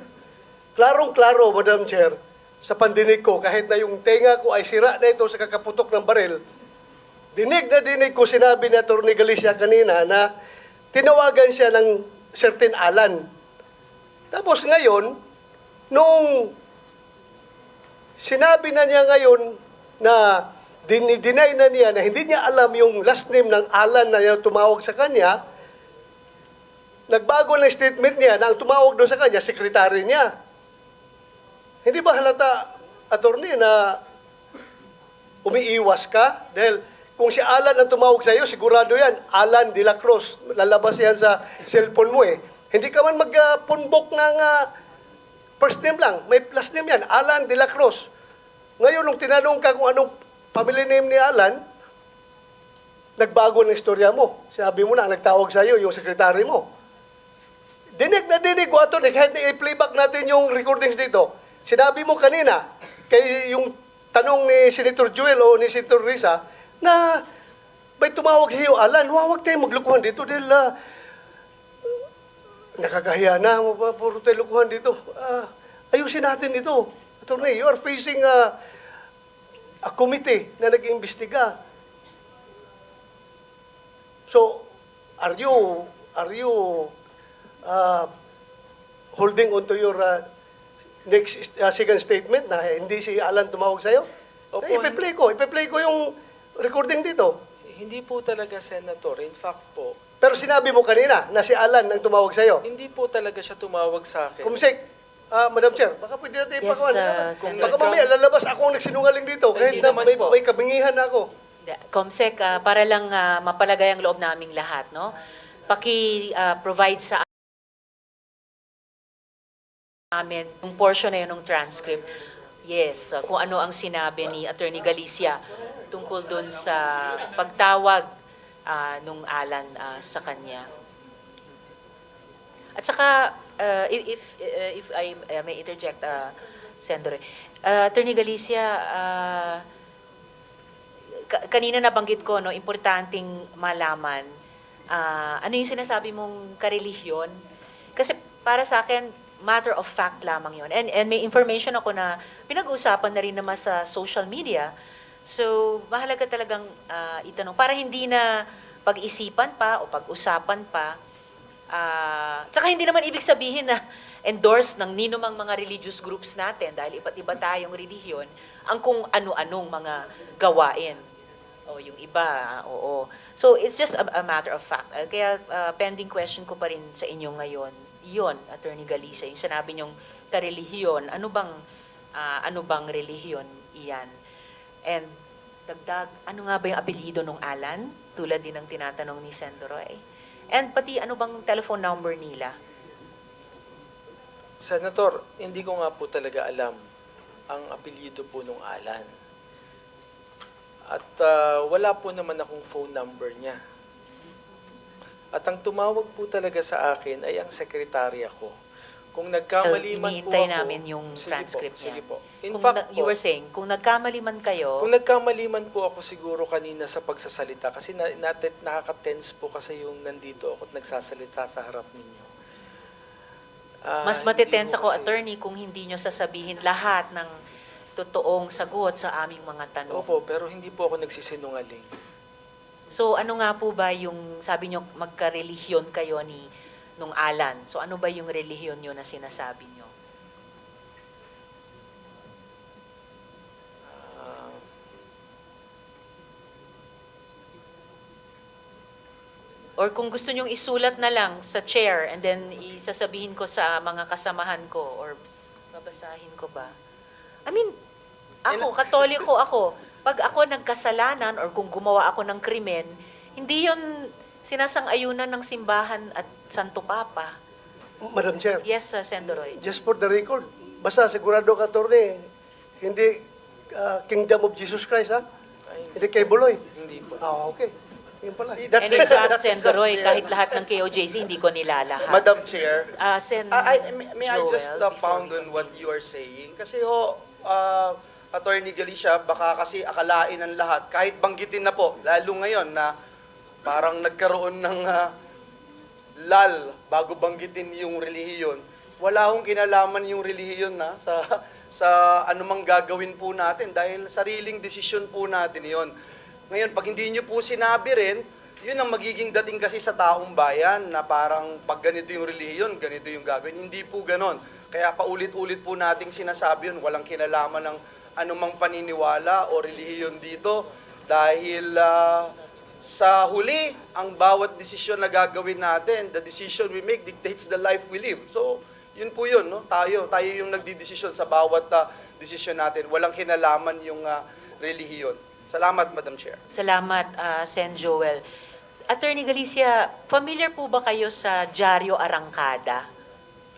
klarong-klaro, Madam Chair, sa pandinig ko, kahit na yung tenga ko ay sira na ito sa kakaputok ng baril, dinig na dinig ko sinabi ni Atty. Galicia kanina na tinawagan siya ng certain Alan. Tapos ngayon, nung sinabi na niya ngayon na dinay na niya na hindi niya alam yung last name ng Alan na tumawag sa kanya, nagbago ng statement niya na ang tumawag doon sa kanya, sekretary niya. Hindi ba halata, attorney, na umiiwas ka? Dahil kung si Alan ang tumawag sa iyo, sigurado yan, Alan de la Cruz. Lalabas yan sa cellphone mo eh. Hindi ka man magpunbok ng first name lang. May last name yan, Alan de la Cruz. Ngayon, nung tinanong ka kung anong family name ni Alan, nagbago ng istorya mo. Sabi mo na, ang nagtawag sa iyo, yung sekretary mo. Dinig na dinig ko, attorney, kahit i-playback natin yung recordings dito. Sinabi mo kanina, kay yung tanong ni Senator Joel o ni Senator Risa, na may tumawag sa iyo, Alan, huwag tayo maglukuhan dito dahil nakakahiya na, puro tayo lukuhan dito. Ayusin natin ito. Attorney, you are facing a committee na nag-iimbestiga. So, are you holding on to your next second statement na hindi si Alan tumawag sa'yo? Opo, Ipe-play ko yung recording dito. Hindi po talaga, Senator. In fact po, Pero sinabi mo kanina na si Alan ang tumawag sa'yo. hindi po talaga siya tumawag sa akin. Kumsek, Madam Chair, baka pwede natin Yes, ipakuhan. Senator. Baka mamaya lalabas ako ang nagsinungaling dito kahit Hindi na naman po. may kabingihan ako. Comsec, para lang mapalagay ang loob naming lahat, no? Paki-provide sa amin yung portion na yun ng transcript. Yes, kung ano ang sinabi ni Attorney Galicia tungkol dun sa pagtawag nung Alan sa kanya. At saka, if I may interject, Senator, Attorney Galicia, kanina nabanggit ko, no, importanteng malaman, ano yung sinasabi mong karelihiyon? Kasi para sa akin, matter of fact lamang yun. And may information ako na pinag-uusapan na rin naman sa social media. So, mahalaga talagang itanong. Para hindi na pag-isipan pa o pag-usapan pa. Tsaka hindi naman ibig sabihin na endorse ng ninumang mga religious groups natin dahil iba't iba tayong relihiyon ang kung ano-anong mga gawain. O yung iba, oo. So, it's just a matter of fact. Kaya pending question ko pa rin sa inyo ngayon. Yun, Attorney Galicia, yung sinabi niyong karelihiyon, ano bang relihiyon iyan? And dagdag, ano nga ba yung apelyido ng Alan? Tulad din ng tinatanong ni Senator Roy. And pati ano bang telephone number nila? Senator, hindi ko nga po talaga alam ang apelyido po nung Alan. At wala po naman akong phone number niya. At ang tumawag po talaga sa akin ay ang sekretarya ko. Kung nagkamali man po Hinihintay ako... namin yung transcript niya. Sige po. In Kung fact you po, were saying, kung nagkamali man kayo, kung nagkamali man po ako siguro kanina sa pagsasalita, kasi nakaka-tense po kasi yung nandito ako at nagsasalita sa harap ninyo. mas Hindi matitense po ako, kasi- attorney, kung hindi nyo sasabihin lahat ng totoong sagot sa aming mga tanong. Opo, pero hindi po ako nagsisinungaling. So ano nga po ba yung, sabi nyo, magka-relihiyon kayo nung Alan. So ano ba yung relihiyon nyo na sinasabi nyo? Ah, Or kung gusto nyong isulat na lang sa chair and then isasabihin ko sa mga kasamahan ko or babasahin ko ba? I mean, ako, katoliko ako. Pag ako nagkasalanan or kung gumawa ako ng krimen, hindi yon sinasang-ayunan ng simbahan at Santo Papa. Madam Chair, Yes, Senator Roy. just for the record, basta sigurado ka, attorney, hindi Kingdom of Jesus Christ, ha? ay, Hindi kay Buloy. hindi po. Okay. Yun pala. And in fact, Senator Roy, kahit lahat ng KOJC, hindi ko nilalahat. Madam Chair, Sen. may I just Joel, pound on what you are saying? Kasi Attorney Galicia, baka kasi akalain ng lahat, kahit banggitin na po, lalo ngayon na parang nagkaroon ng lal bago banggitin yung relihiyon, wala hong kinalaman yung relihiyon na sa anumang gagawin po natin dahil sariling desisyon po natin yon. Ngayon, pag hindi nyo po sinabi rin, yun ang magiging dating kasi sa taong bayan na parang pag ganito yung relihiyon, ganito yung gagawin. Hindi po ganon. Kaya paulit-ulit po nating sinasabi yun, walang kinalaman ng anumang paniniwala o relihiyon dito dahil sa huli, ang bawat desisyon na gagawin natin, the decision we make dictates the life we live. So, yun po yun, no? Tayo yung nagdidesisyon sa bawat desisyon natin. Walang kinalaman yung relihiyon. Salamat, Madam Chair. Salamat, Sen. Joel. Attorney Galicia, familiar po ba kayo sa Diaryo Arangkada?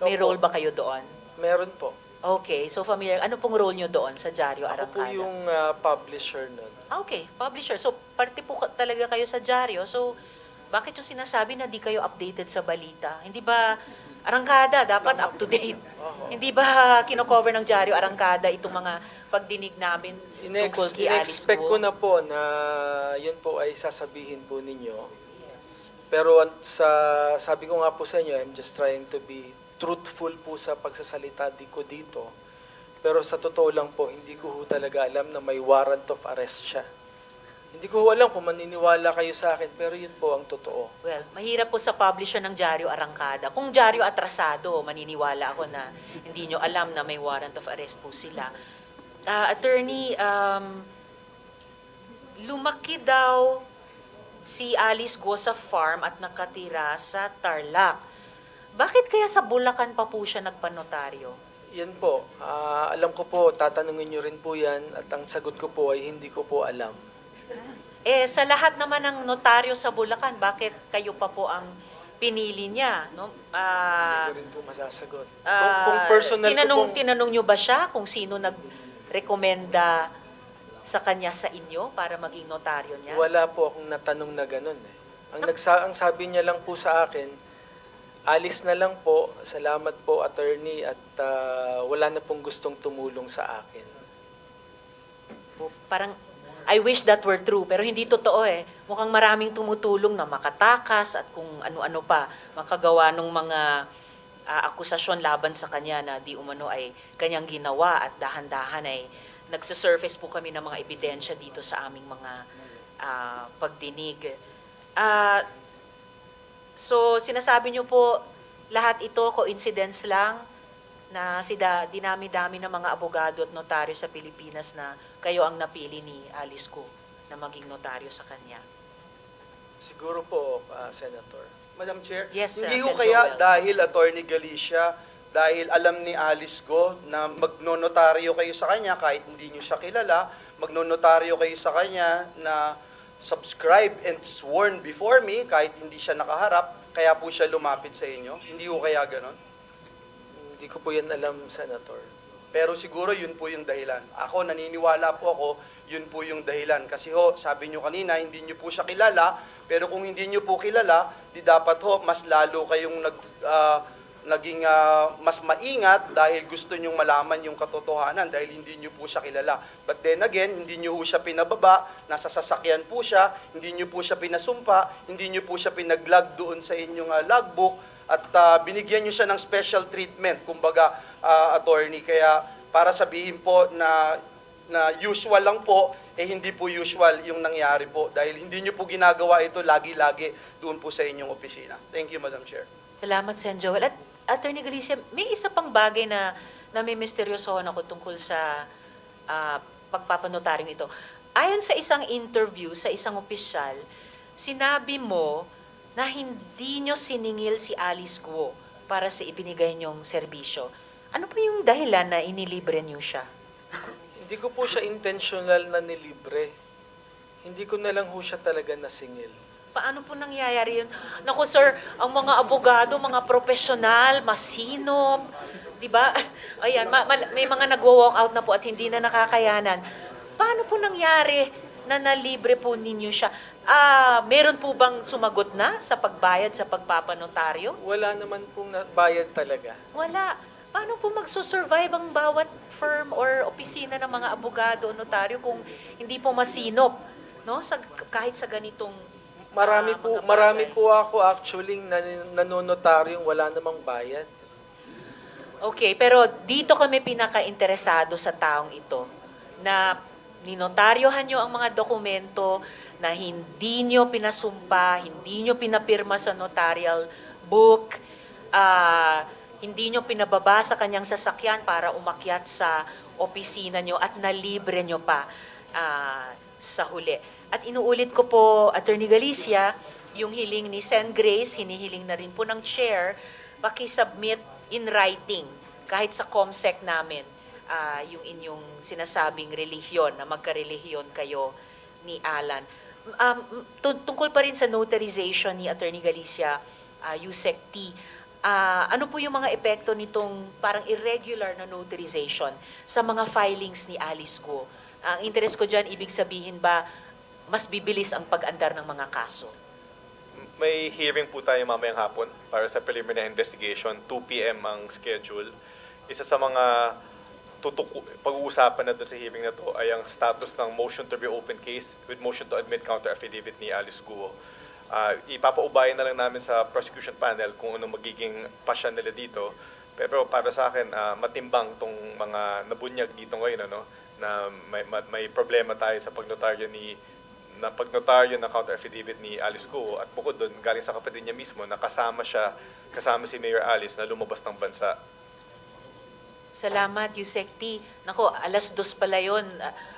May Opo. role ba kayo doon? Meron po. Okay, so familiar. Ano pong role nyo doon sa Diaryo Ako po Arangkada? yung publisher nun. Okay, publisher. So, parte po talaga kayo sa Diaryo. So, bakit yung sinasabi na di kayo updated sa balita? Hindi ba Arangkada, dapat up to date? Hindi ba kino-cover ng Diaryo Arangkada itong mga pagdinig namin tungkol kay Alice In-expect ko Guo? na po na yun po ay sasabihin po ninyo. Pero sabi ko nga po sa inyo, I'm just trying to be truthful po sa pagsasalita ko dito. Pero sa totoo lang po, hindi ko ho talaga alam na may warrant of arrest siya. Hindi ko ho alam kung maniniwala kayo sa akin, pero yun po ang totoo. Well, mahirap po sa publisher ng Diaryo Arangkada. Kung Diaryo Atrasado, maniniwala ako na hindi nyo alam na may warrant of arrest po sila. Attorney, lumaki daw si Alice Guo sa farm at nakatira sa Tarlac. Bakit kaya sa Bulacan pa po siya nagpanotaryo? Yan po. Alam ko po, tatanungin nyo rin po yan at ang sagot ko po ay hindi ko po alam. Sa lahat naman ng notaryo sa Bulacan, bakit kayo pa po ang pinili niya? No? Hindi ko rin po masasagot. Kung personal tinanong nyo ba siya kung sino nag-rekomenda sa kanya sa inyo para maging notaryo niya? Wala po akong natanong na ganun eh. Ang sabi niya lang po sa akin, alis na lang po, salamat po attorney at wala na pong gustong tumulong sa akin. Parang, I wish that were true, pero hindi totoo eh. Mukhang maraming tumutulong na makatakas at kung ano-ano pa, makagawa ng mga akusasyon laban sa kanya na di umano ay kanyang ginawa at dahan-dahan ay nagsasurface po kami ng mga ebidensya dito sa aming mga pagdinig. So, sinasabi niyo po, lahat ito coincidence lang na dinami-dami ng mga abogado at notaryo sa Pilipinas na kayo ang napili ni Alice Guo na maging notaryo sa kanya. Siguro po, Senator. Madam Chair, Yes, hindi ko Sen. kaya Joel. dahil Attorney Galicia, dahil alam ni Alice Guo na magnonotaryo kayo sa kanya kahit hindi niyo siya kilala, magnonotaryo kayo sa kanya na subscribe and sworn before me kahit hindi siya nakaharap, kaya po siya lumapit sa inyo. Hindi ko kaya ganon? Hindi ko po yan alam, Senator. Pero siguro yun po yung dahilan. Ako, naniniwala po ako, yun po yung dahilan. Kasi sabi nyo kanina, hindi nyo po siya kilala, pero kung hindi nyo po kilala, di dapat mas lalo kayong naging mas maingat dahil gusto nyong malaman yung katotohanan dahil hindi nyo po siya kilala. But then again, hindi nyo po siya pinababa, nasa sasakyan po siya, hindi nyo po siya pinasumpa, hindi nyo po siya pinag-log doon sa inyong logbook, at binigyan nyo siya ng special treatment, kumbaga, attorney. Kaya para sabihin po na usual lang po, hindi po usual yung nangyari po dahil hindi nyo po ginagawa ito lagi-lagi doon po sa inyong opisina. Thank you, Madam Chair. Salamat, Sen. Joel. At Attorney Galicia, may isa pang bagay na may misteryosohan ako tungkol sa pagpapanotaryong ito. Ayon sa isang interview sa isang opisyal, sinabi mo na hindi nyo siningil si Alice Guo para sa ibinigay nyong serbisyo. Ano po yung dahilan na inilibre nyo siya? Hindi ko po siya intentional na nilibre. Hindi ko na lang ho siya talaga nasingil. Paano po nangyayari yun? Naku sir, ang mga abogado, mga profesional, masinop, di ba? Ayan, may mga nagwo-walk out na po at hindi na nakakayanan. Paano po nangyari na nalibre po ninyo siya? Meron po bang sumagot na sa pagbayad sa pagpapanotaryo? Wala naman pong bayad talaga. Wala. Paano po magsusurvive ang bawat firm or opisina ng mga abogado o notaryo kung hindi po masinop, no? Kahit sa ganitong Marami mga po bagay. ako actually nanonotaryong wala namang bayad. Okay, pero dito kami pinaka-interesado sa taong ito na ninotaryohan nyo ang mga dokumento na hindi nyo pinasumpa, hindi nyo pinapirma sa notarial book, hindi nyo pinababa sa kanyang sasakyan para umakyat sa opisina nyo at nalibre nyo pa sa huli. At inuulit ko po, Attorney Galicia, yung hiling ni Sen. Grace, hinihiling na rin po ng chair, pakisubmit in writing, kahit sa COMSEC namin, yung inyong sinasabing relihiyon, na magkarelihiyon kayo ni Alan. Tungkol pa rin sa notarization ni Attorney Galicia, Yusek T, ano po yung mga epekto nitong parang irregular na notarization sa mga filings ni Alice Guo? Ang interest ko dyan, ibig sabihin ba, mas bibilis ang pag-andar ng mga kaso? May hearing po tayo mamayang hapon para sa preliminary investigation. 2 p.m. ang schedule. Isa sa mga pag-uusapan na doon sa hearing na to ay ang status ng motion to reopen case with motion to admit counter affidavit ni Alice Guo. Ipapaubayan na lang namin sa prosecution panel kung ano magiging pasya nila dito. Pero para sa akin, matimbang tong mga nabunyag dito ngayon, ano, na may problema tayo sa pagnotaryo ng counter affidavit ni Alice Guo, at bukod doon, galing sa kapatid niya mismo na kasama si Mayor Alice na lumabas ng bansa. Salamat, Yusek T. Nako, 2:00 pala yun.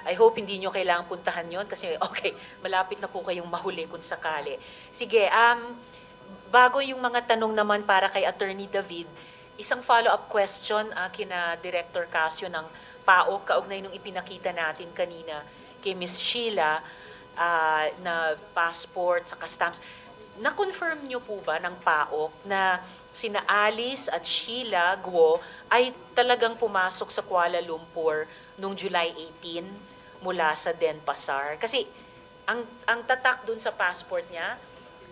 I hope hindi nyo kailangang puntahan yon kasi okay, malapit na po kayong mahuli kung sakali. Sige, bago yung mga tanong naman para kay Attorney David, isang follow-up question kina Director Casio ng PAOK, kaugnay nung ipinakita natin kanina kay Miss Sheila, na passport, saka stamps. Na-confirm nyo po ba ng PAOK na sina Alice at Sheila Guo ay talagang pumasok sa Kuala Lumpur noong July 18 mula sa Denpasar? Kasi ang tatak dun sa passport niya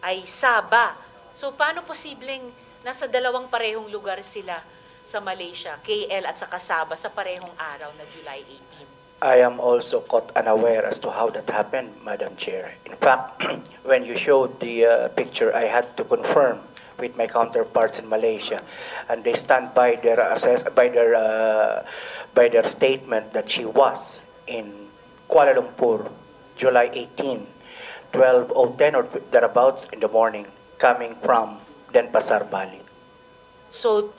ay Sabah. So paano posibleng nasa dalawang parehong lugar sila sa Malaysia, KL at saka Sabah, sa parehong araw na July 18? I am also caught unaware as to how that happened, Madam Chair. In fact, when you showed the picture, I had to confirm with my counterparts in Malaysia, and they stand by their statement that she was in Kuala Lumpur, July 18, 12:10 or thereabouts in the morning, coming from Denpasar, Bali. So,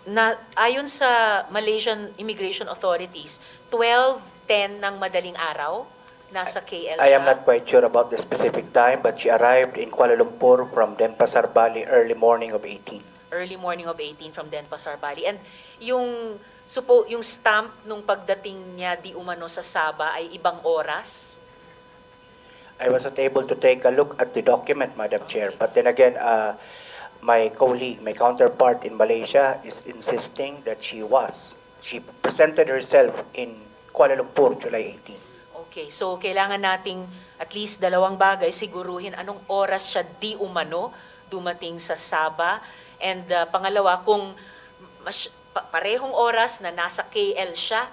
ayon sa Malaysian Immigration Authorities, 12:10 ng madaling araw, nasa KL I am siya. not quite sure about the specific time, but she arrived in Kuala Lumpur from Denpasar, Bali, early morning of 18. Early morning of 18 from Denpasar, Bali. And yung stamp nung pagdating niya di umano sa Sabah ay ibang oras? I was not able to take a look at the document, Madam Chair, but then again, my colleague, my counterpart in Malaysia is insisting that she presented herself in Kuala Lumpur, July 18. Okay, so kailangan nating at least dalawang bagay, siguruhin anong oras siya di umano dumating sa Sabah. And pangalawa, kung parehong oras na nasa KL siya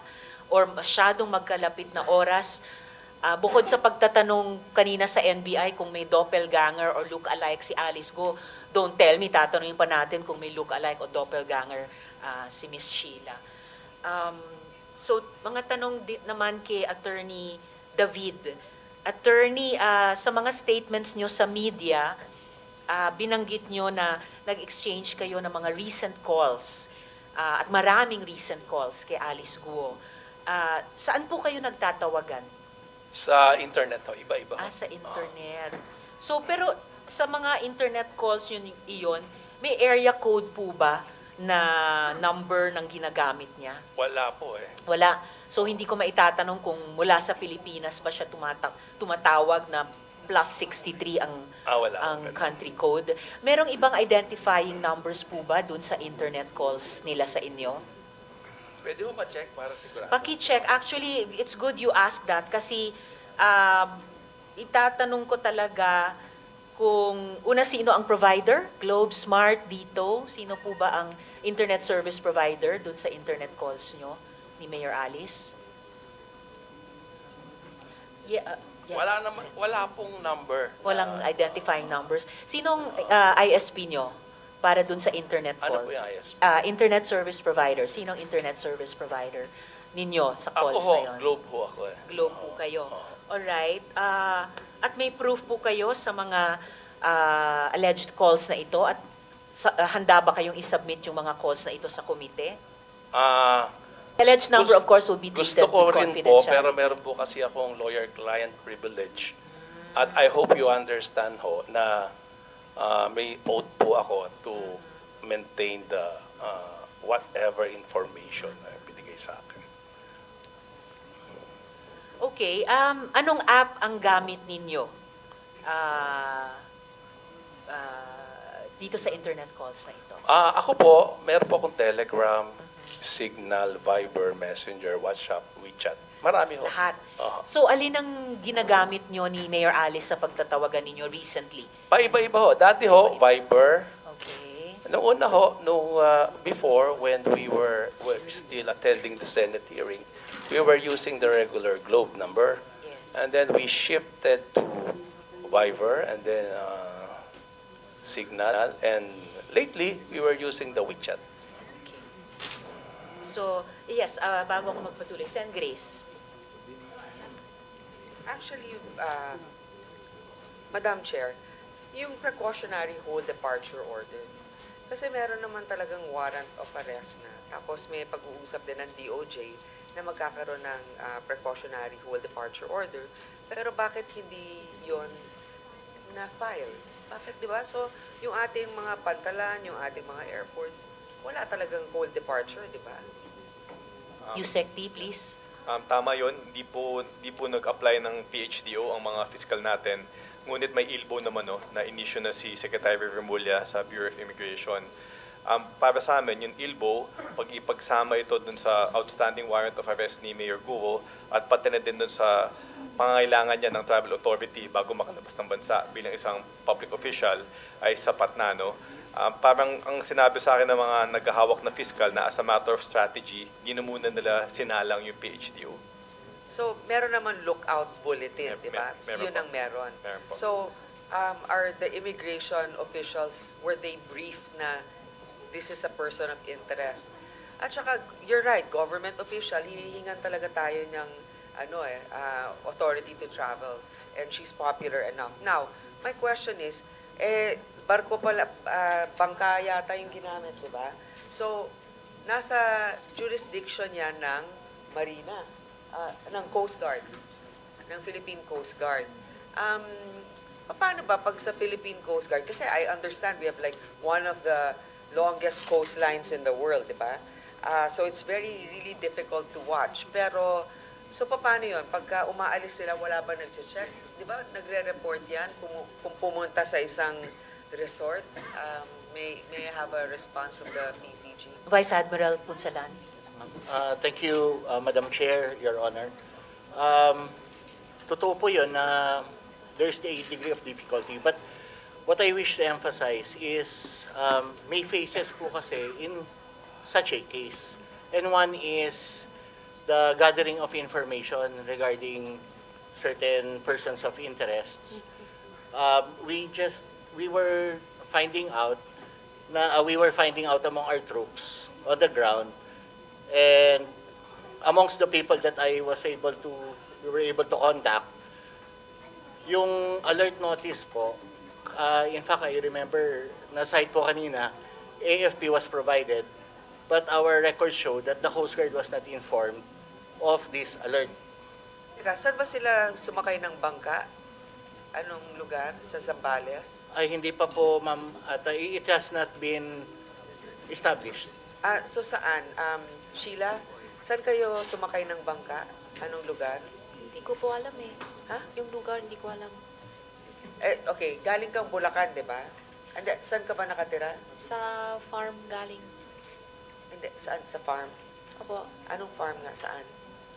or masyadong magkalapit na oras, bukod sa pagtatanong kanina sa NBI kung may doppelganger or look-alike si Alice Guo, don't tell me, tatanungin pa natin kung may look-alike o doppelganger si Miss Sheila. So, mga tanong naman kay Attorney David. Attorney, sa mga statements nyo sa media, binanggit nyo na nag-exchange kayo ng mga recent calls at maraming recent calls kay Alice Guo. Saan po kayo nagtatawagan? Sa internet, iba-iba. Sa internet. So, pero sa mga internet calls iyon, may area code po ba na number ng ginagamit niya? Wala po eh. Wala. So, hindi ko maitatanong kung mula sa Pilipinas ba siya tumatawag na plus 63 Wala. ang country code. Merong ibang identifying numbers po ba dun sa internet calls nila sa inyo? Pwede mo ma-check para sigurado? Paki-check. Actually, it's good you ask that kasi itatanong ko talaga kung una, sino ang provider? Globe, Smart, dito? Sino po ba ang internet service provider dun sa internet calls nyo ni Mayor Alice? Yeah, yes. Wala pong number. Walang identifying numbers. Sinong ISP nyo? para dun sa internet Ano po calls. yung ISP? Internet service provider. Sinong internet service provider ninyo sa Ako calls ho, na yun? Globe ho ako eh. Globe po kayo. Alright. At may proof po kayo sa mga alleged calls na ito at handa ba kayong isubmit yung mga calls na ito sa komite? Ah, Alleged number, of course, will be gusto treated ko with rin po, confidentiality. pero meron po kasi akong lawyer-client privilege. At I hope you understand ho na may oath po ako to maintain the whatever information na binigay sa akin. Okay. Anong app ang gamit ninyo dito sa internet calls na ito? Ako po, meron po akong Telegram, Signal, Viber, Messenger, WhatsApp, WeChat. Marami ho. Lahat. Oo. So, alin ang ginagamit nyo ni Mayor Alice sa pagtatawagan ninyo recently? Paiba-iba ho. Dati ho, Viber. Okay. Noong una ho, before, when we were still attending the Senate hearing, we were using the regular Globe number. Yes. And then we shifted to Viber and then Signal. And lately, we were using the WeChat. Okay. So, yes, bago ako magpatuloy, Sen. Grace. Actually, Madam Chair, yung precautionary hold departure order, kasi meron naman talagang warrant of arrest na. Tapos may pag-uusap din ng DOJ na magkakaroon ng precautionary hold departure order. Pero bakit hindi yon na-file? Bakit, di ba? So, yung ating mga pantalan, yung ating mga airports, wala talagang hold departure, di ba? Yusek T, please. Tama yun, di po nag-apply ng PHDO ang mga fiscal natin. Ngunit may ILBO naman na in-issue na si Secretary Remulla sa Bureau of Immigration. Para sa amin, yung ILBO, pag ipagsama ito dun sa outstanding warrant of arrest ni Mayor Guo at pati na din dun sa pangangailangan niya ng travel authority bago makalabas ng bansa bilang isang public official ay sapat na. Parang ang sinabi sa akin ng mga naghahawak na fiscal na as a matter of strategy, di na muna nila sinalang yung PHDO. So, meron naman lookout bulletin, di ba? So, Meron yun po. ang meron. Meron po. So, are the immigration officials, were they briefed na this is a person of interest? At saka, you're right, government official, hinihingan talaga tayo ng authority to travel. And she's popular enough. Now, my question is, barko pala, bangka yata yung ginamit, di ba? So, nasa jurisdiction yan ng Marina, ng Coast Guard, ng Philippine Coast Guard. Paano ba pag sa Philippine Coast Guard? Kasi I understand we have like one of the longest coastlines in the world, di ba? So it's really difficult to watch. Pero, so paano yun? Pagka umaalis sila, wala ba nag-check? Di ba? Nagre-report yan kung pumunta sa isang resort. May I have a response from the PCG? Vice Admiral Punsalan. Thank you, Madam Chair, Your Honor. Totoo po yun na there's a degree of difficulty. But what I wish to emphasize is may phases po kasi in such a case. And one is the gathering of information regarding certain persons of interests. We were finding out among our troops on the ground, and amongst the people that we were able to contact, yung alert notice po, in fact, I remember, na-cite po kanina, AFP was provided, but our records show that the Coast Guard was not informed of this alert. Teka, saan ba sila sumakay ng bangka? Anong lugar? Sa Zambales? Ay, hindi pa po, ma'am, at it has not been established. So saan? Sheila, saan kayo sumakay ng bangka? Anong lugar? Hindi ko po alam eh. Ha? Yung lugar, hindi ko alam. Okay, galing kang Bulacan, di ba? Hindi, saan ka ba nakatira? Sa farm galing. Hindi, saan? Sa farm? Opo. Anong farm nga? Saan?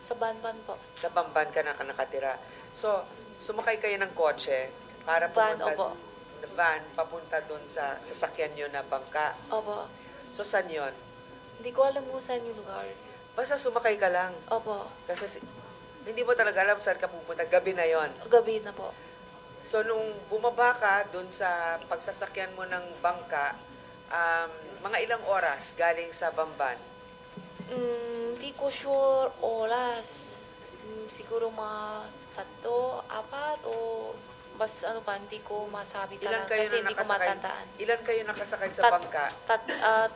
Sa Banban po. Sa Bamban ka nakatira. So, sumakay kayo ng kotse para Van, pumunta, opo. van, papunta doon sa sasakyan nyo na bangka. Opo. So, saan yun? Hindi ko alam kung saan yung lugar. Basta sumakay ka lang. Opo. Kasi hindi mo talaga alam saan ka pupunta. Gabi na yon. Gabi na po. So, nung bumaba ka doon sa pagsasakyan mo ng bangka, Mga ilang oras galing sa Bamban? Hindi ko sure oras. Siguro mga 3, 4 o bas ano pa, hindi ko masabi Ilan talaga kayo kasi na hindi ko nakasakay? matandaan. Ilan kayo nakasakay sa Tat- bangka?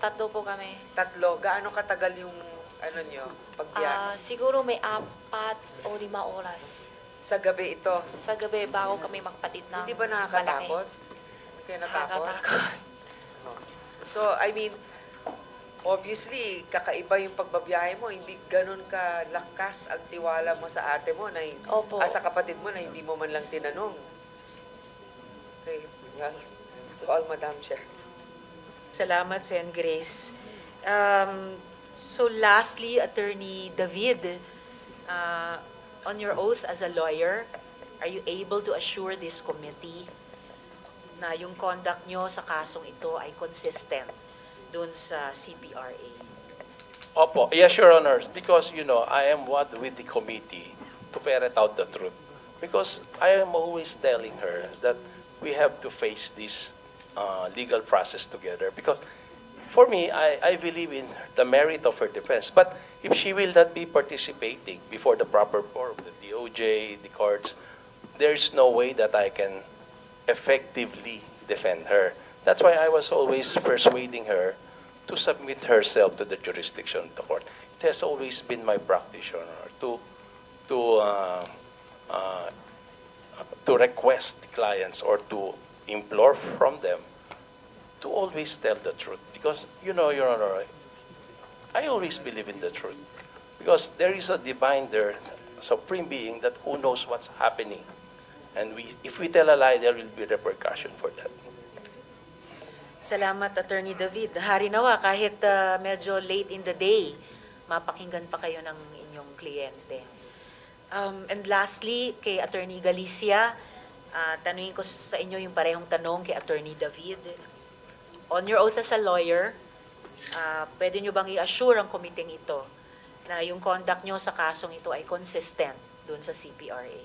3 po kami. 3. Gaano katagal yung ano nyo, pagbiyahe? Siguro may 4 o 5 oras. Sa gabi ito? Sa gabi, bago kami magpatid ng Hindi ba nakakatakot? Hindi kayo natakot? Nakakatakot. So, I mean, obviously, kakaiba yung pagbabiyahe mo. Hindi ganun ka lakas ang tiwala mo sa ate mo, na, Opo. sa kapatid mo na hindi mo man lang tinanong. Okay, well, that's all, Madam Chair. Salamat, Sen. Grace. So lastly, Attorney David, on your oath as a lawyer, are you able to assure this committee na yung conduct nyo sa kasong ito ay consistent dun sa CPRA? Opo, yes, Your Honors, because, I am what with the committee to ferret out the truth. Because I am always telling her that we have to face this legal process together. Because for me, I believe in the merit of her defense. But if she will not be participating before the proper forum, the DOJ, the courts, there's no way that I can effectively defend her. That's why I was always persuading her to submit herself to the jurisdiction of the court. It has always been my practice, Your Honor, to request clients or to implore from them to always tell the truth. Because, Your Honor, I always believe in the truth. Because there is a divine there, supreme being that who knows what's happening. And if we tell a lie, there will be repercussion for that. Salamat, Attorney David. Hari nawa, kahit medyo late in the day, mapakinggan pa kayo ng inyong kliyente. And lastly, kay Attorney Galicia, tanungin ko sa inyo yung parehong tanong kay Attorney David. On your oath as a lawyer, pwede nyo bang i-assure ang komiteng ito na yung conduct nyo sa kasong ito ay consistent dun sa CPRA?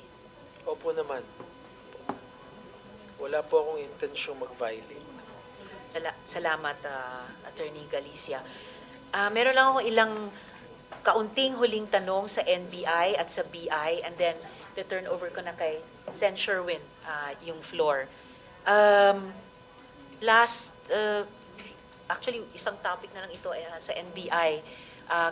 Opo naman. Wala po akong intensyong mag-violate. Salamat, Attorney Galicia. Meron lang akong ilang kaunting huling tanong sa NBI at sa BI, and then turn over ko na kay Sen. Sherwin yung floor. Actually, isang topic na lang ito sa NBI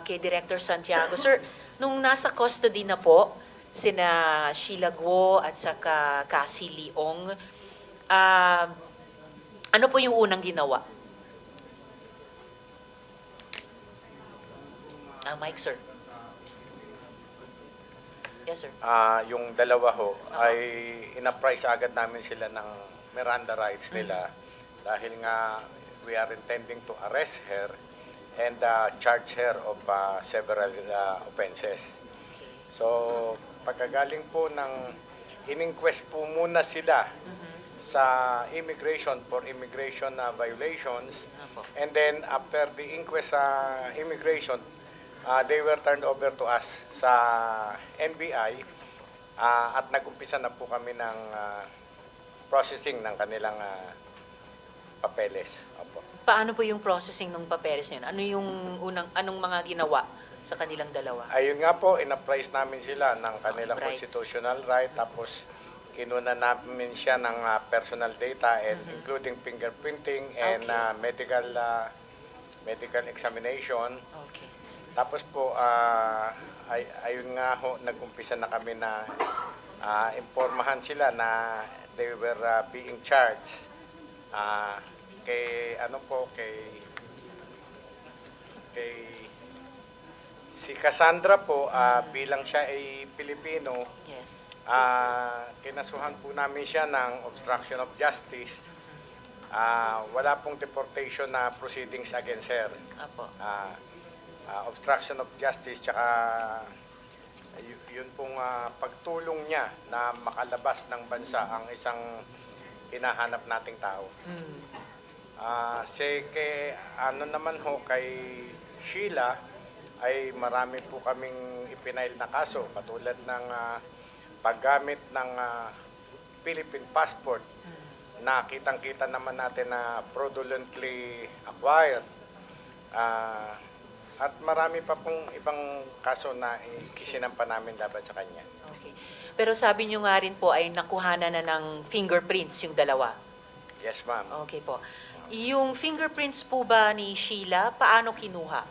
kay Director Santiago. Sir, nung nasa custody na po, sina Sheila Guo at saka Cassie Leong, ano po yung unang ginawa? Mike, sir. Yes, sir. Yung dalawa ho, ay ina-price agad namin sila ng Miranda rights nila dahil nga we are intending to arrest her and charge her of several offenses. So, pagkagaling po ng in-inquest po muna sila sa immigration for immigration violations, and then after the inquest sa immigration, they were turned over to us sa NBI at nag-umpisa na po kami ng processing ng kanilang papeles. Opo. Paano po yung processing ng papeles niyon? Anong mga ginawa sa kanilang dalawa? Ayun nga po, ina-price namin sila ng kanilang Rights. constitutional right, tapos kinuna namin siya ng personal data and including fingerprinting and medical examination. Okay. Tapos po, ayun nga ho, nag-umpisa na kami na impormahan sila na they were being charged kay si Cassandra po, bilang siya ay Pilipino, Yes. kinasuhan po namin siya ng obstruction of justice. Wala pong deportation na proceedings against her. Apo. Obstruction of justice, tsaka yun pong pagtulong niya na makalabas ng bansa ang isang hinahanap nating tao. Kay Sheila ay marami po kaming ipinail na kaso, katulad ng paggamit ng Philippine passport na kitang-kita naman natin na fraudulently acquired. At marami pa pong ibang kaso na ikisinampa namin laban sa kanya. Okay. Pero sabi nyo nga rin po ay nakuhanan na ng fingerprints yung dalawa. Yes, ma'am. Okay po. Yung fingerprints po ba ni Sheila, paano kinuha?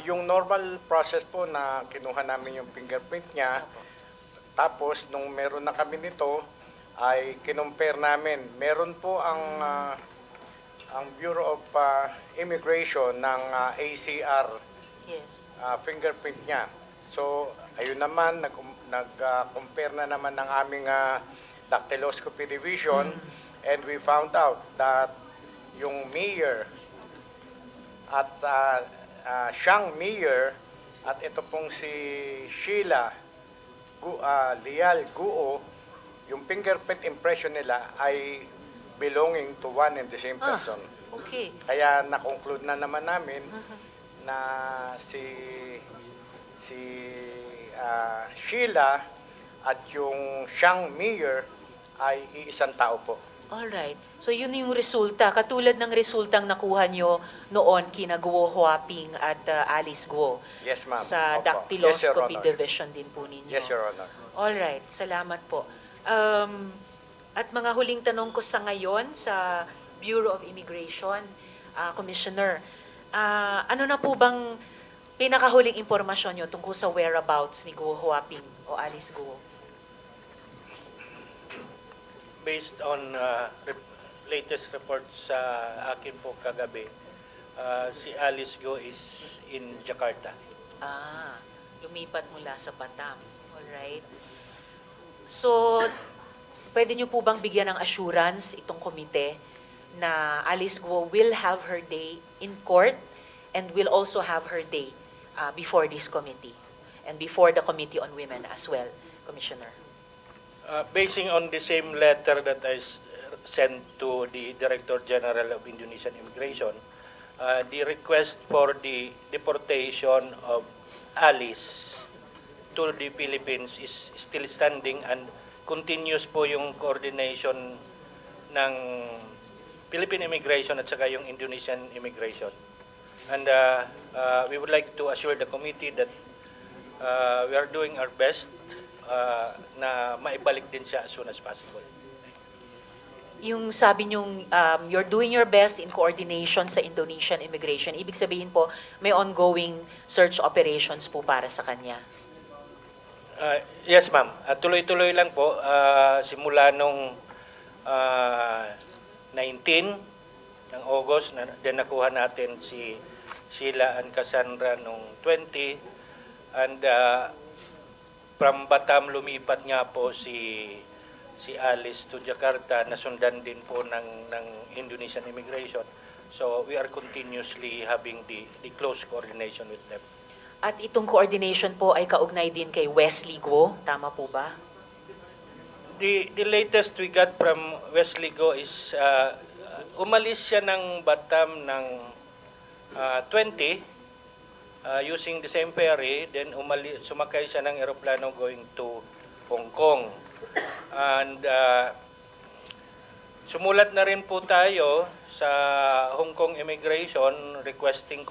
Yung normal process po na kinuha namin yung fingerprint niya, tapos nung meron na kami nito, ay kinumpare namin. Meron po ang Bureau of Immigration ng ACR Yes. fingerprint niya. So, ayun naman, nag-compare na naman ng aming dactyloscopy division, and we found out that yung mayor at siyang mayor at ito pong si Sheila Lial Guo, yung fingerprint impression nila ay belonging to one and the same person. Okay. Kaya na-conclude na naman namin na si Sheila at yung siyang mayor ay iisang tao po. Alright. So yun yung resulta. Katulad ng resultang nakuha nyo noon kina Guo Huaping at Alice Guo. Yes, ma'am. Sa Opo. dactyloscopy Yes, Your Honor. division din po ninyo. Yes, Your Honor. Alright. Salamat po. At mga huling tanong ko sa ngayon sa Bureau of Immigration, Commissioner, ano na po bang pinakahuling impormasyon nyo tungkol sa whereabouts ni Guo Huaping o Alice Guo? Based on latest reports sa akin po kagabi, si Alice Go is in Jakarta. Lumipat mula sa Batam. Alright. So, pwede nyo po bang bigyan ng assurance itong komite na Alice Guo will have her day in court and will also have her day before this committee and before the Committee on Women as well, Commissioner? Basing on the same letter that I sent to the Director General of Indonesian Immigration, the request for the deportation of Alice to the Philippines is still standing, and continuous po yung coordination ng Philippine Immigration at saka yung Indonesian Immigration. And we would like to assure the committee that we are doing our best na maibalik din siya as soon as possible. Yung sabi nyong you're doing your best in coordination sa Indonesian Immigration, ibig sabihin po may ongoing search operations po para sa kanya? Yes, ma'am. Tuloy-tuloy lang po. Simula nung 19 ng August, then nakuha natin si Sheila and Cassandra nung 20. And from Batam, lumipat nga po si Alice to Jakarta, nasundan din po ng Indonesian Immigration. So we are continuously having the close coordination with them. At itong coordination po ay kaugnay din kay Wesley Guo, tama po ba? The latest we got from Wesley Go is umalis siya ng Batam ng 20 using the same ferry, then sumakay siya ng eroplano going to Hong Kong. And sumulat na rin po tayo sa Hong Kong Immigration requesting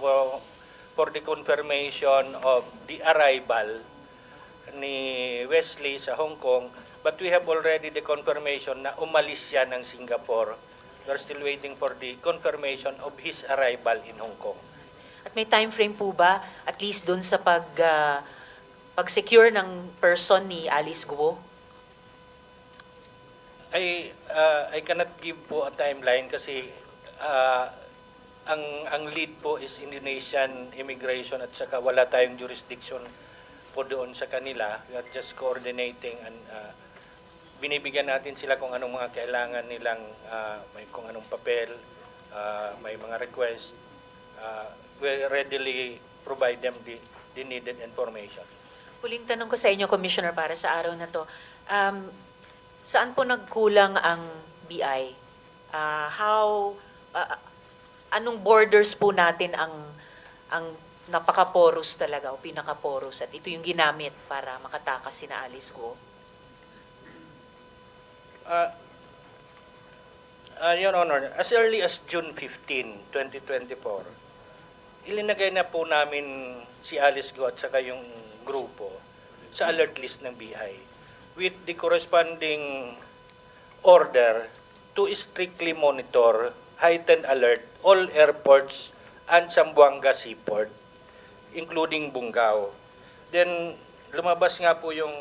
for the confirmation of the arrival ni Wesley sa Hong Kong, but we have already the confirmation na umalis siya ng Singapore. We are still waiting for the confirmation of his arrival in Hong Kong. At may time frame po ba, at least dun sa pag-secure ng person ni Alice Guo? I cannot give po a timeline kasi ang lead po is Indonesian Immigration at saka wala tayong jurisdiction po doon sa kanila. We are just coordinating and binibigyan natin sila kung anong mga kailangan nilang, may kung anong papel, may mga request. We readily provide them the needed information. Huling tanong ko sa inyo, Commissioner, para sa araw na to. Saan po nagkulang ang BI? Anong borders po natin ang napaka-porous talaga o pinaka-porous at ito yung ginamit para makatakas sina Alice Guo? Your Honor, as early as June 15, 2024, ilinagay na po namin si Alice Go at saka yung grupo sa alert list ng BI with the corresponding order to strictly monitor, heightened alert, all airports and Zamboanga Seaport, including Bungao. Then, lumabas nga po yung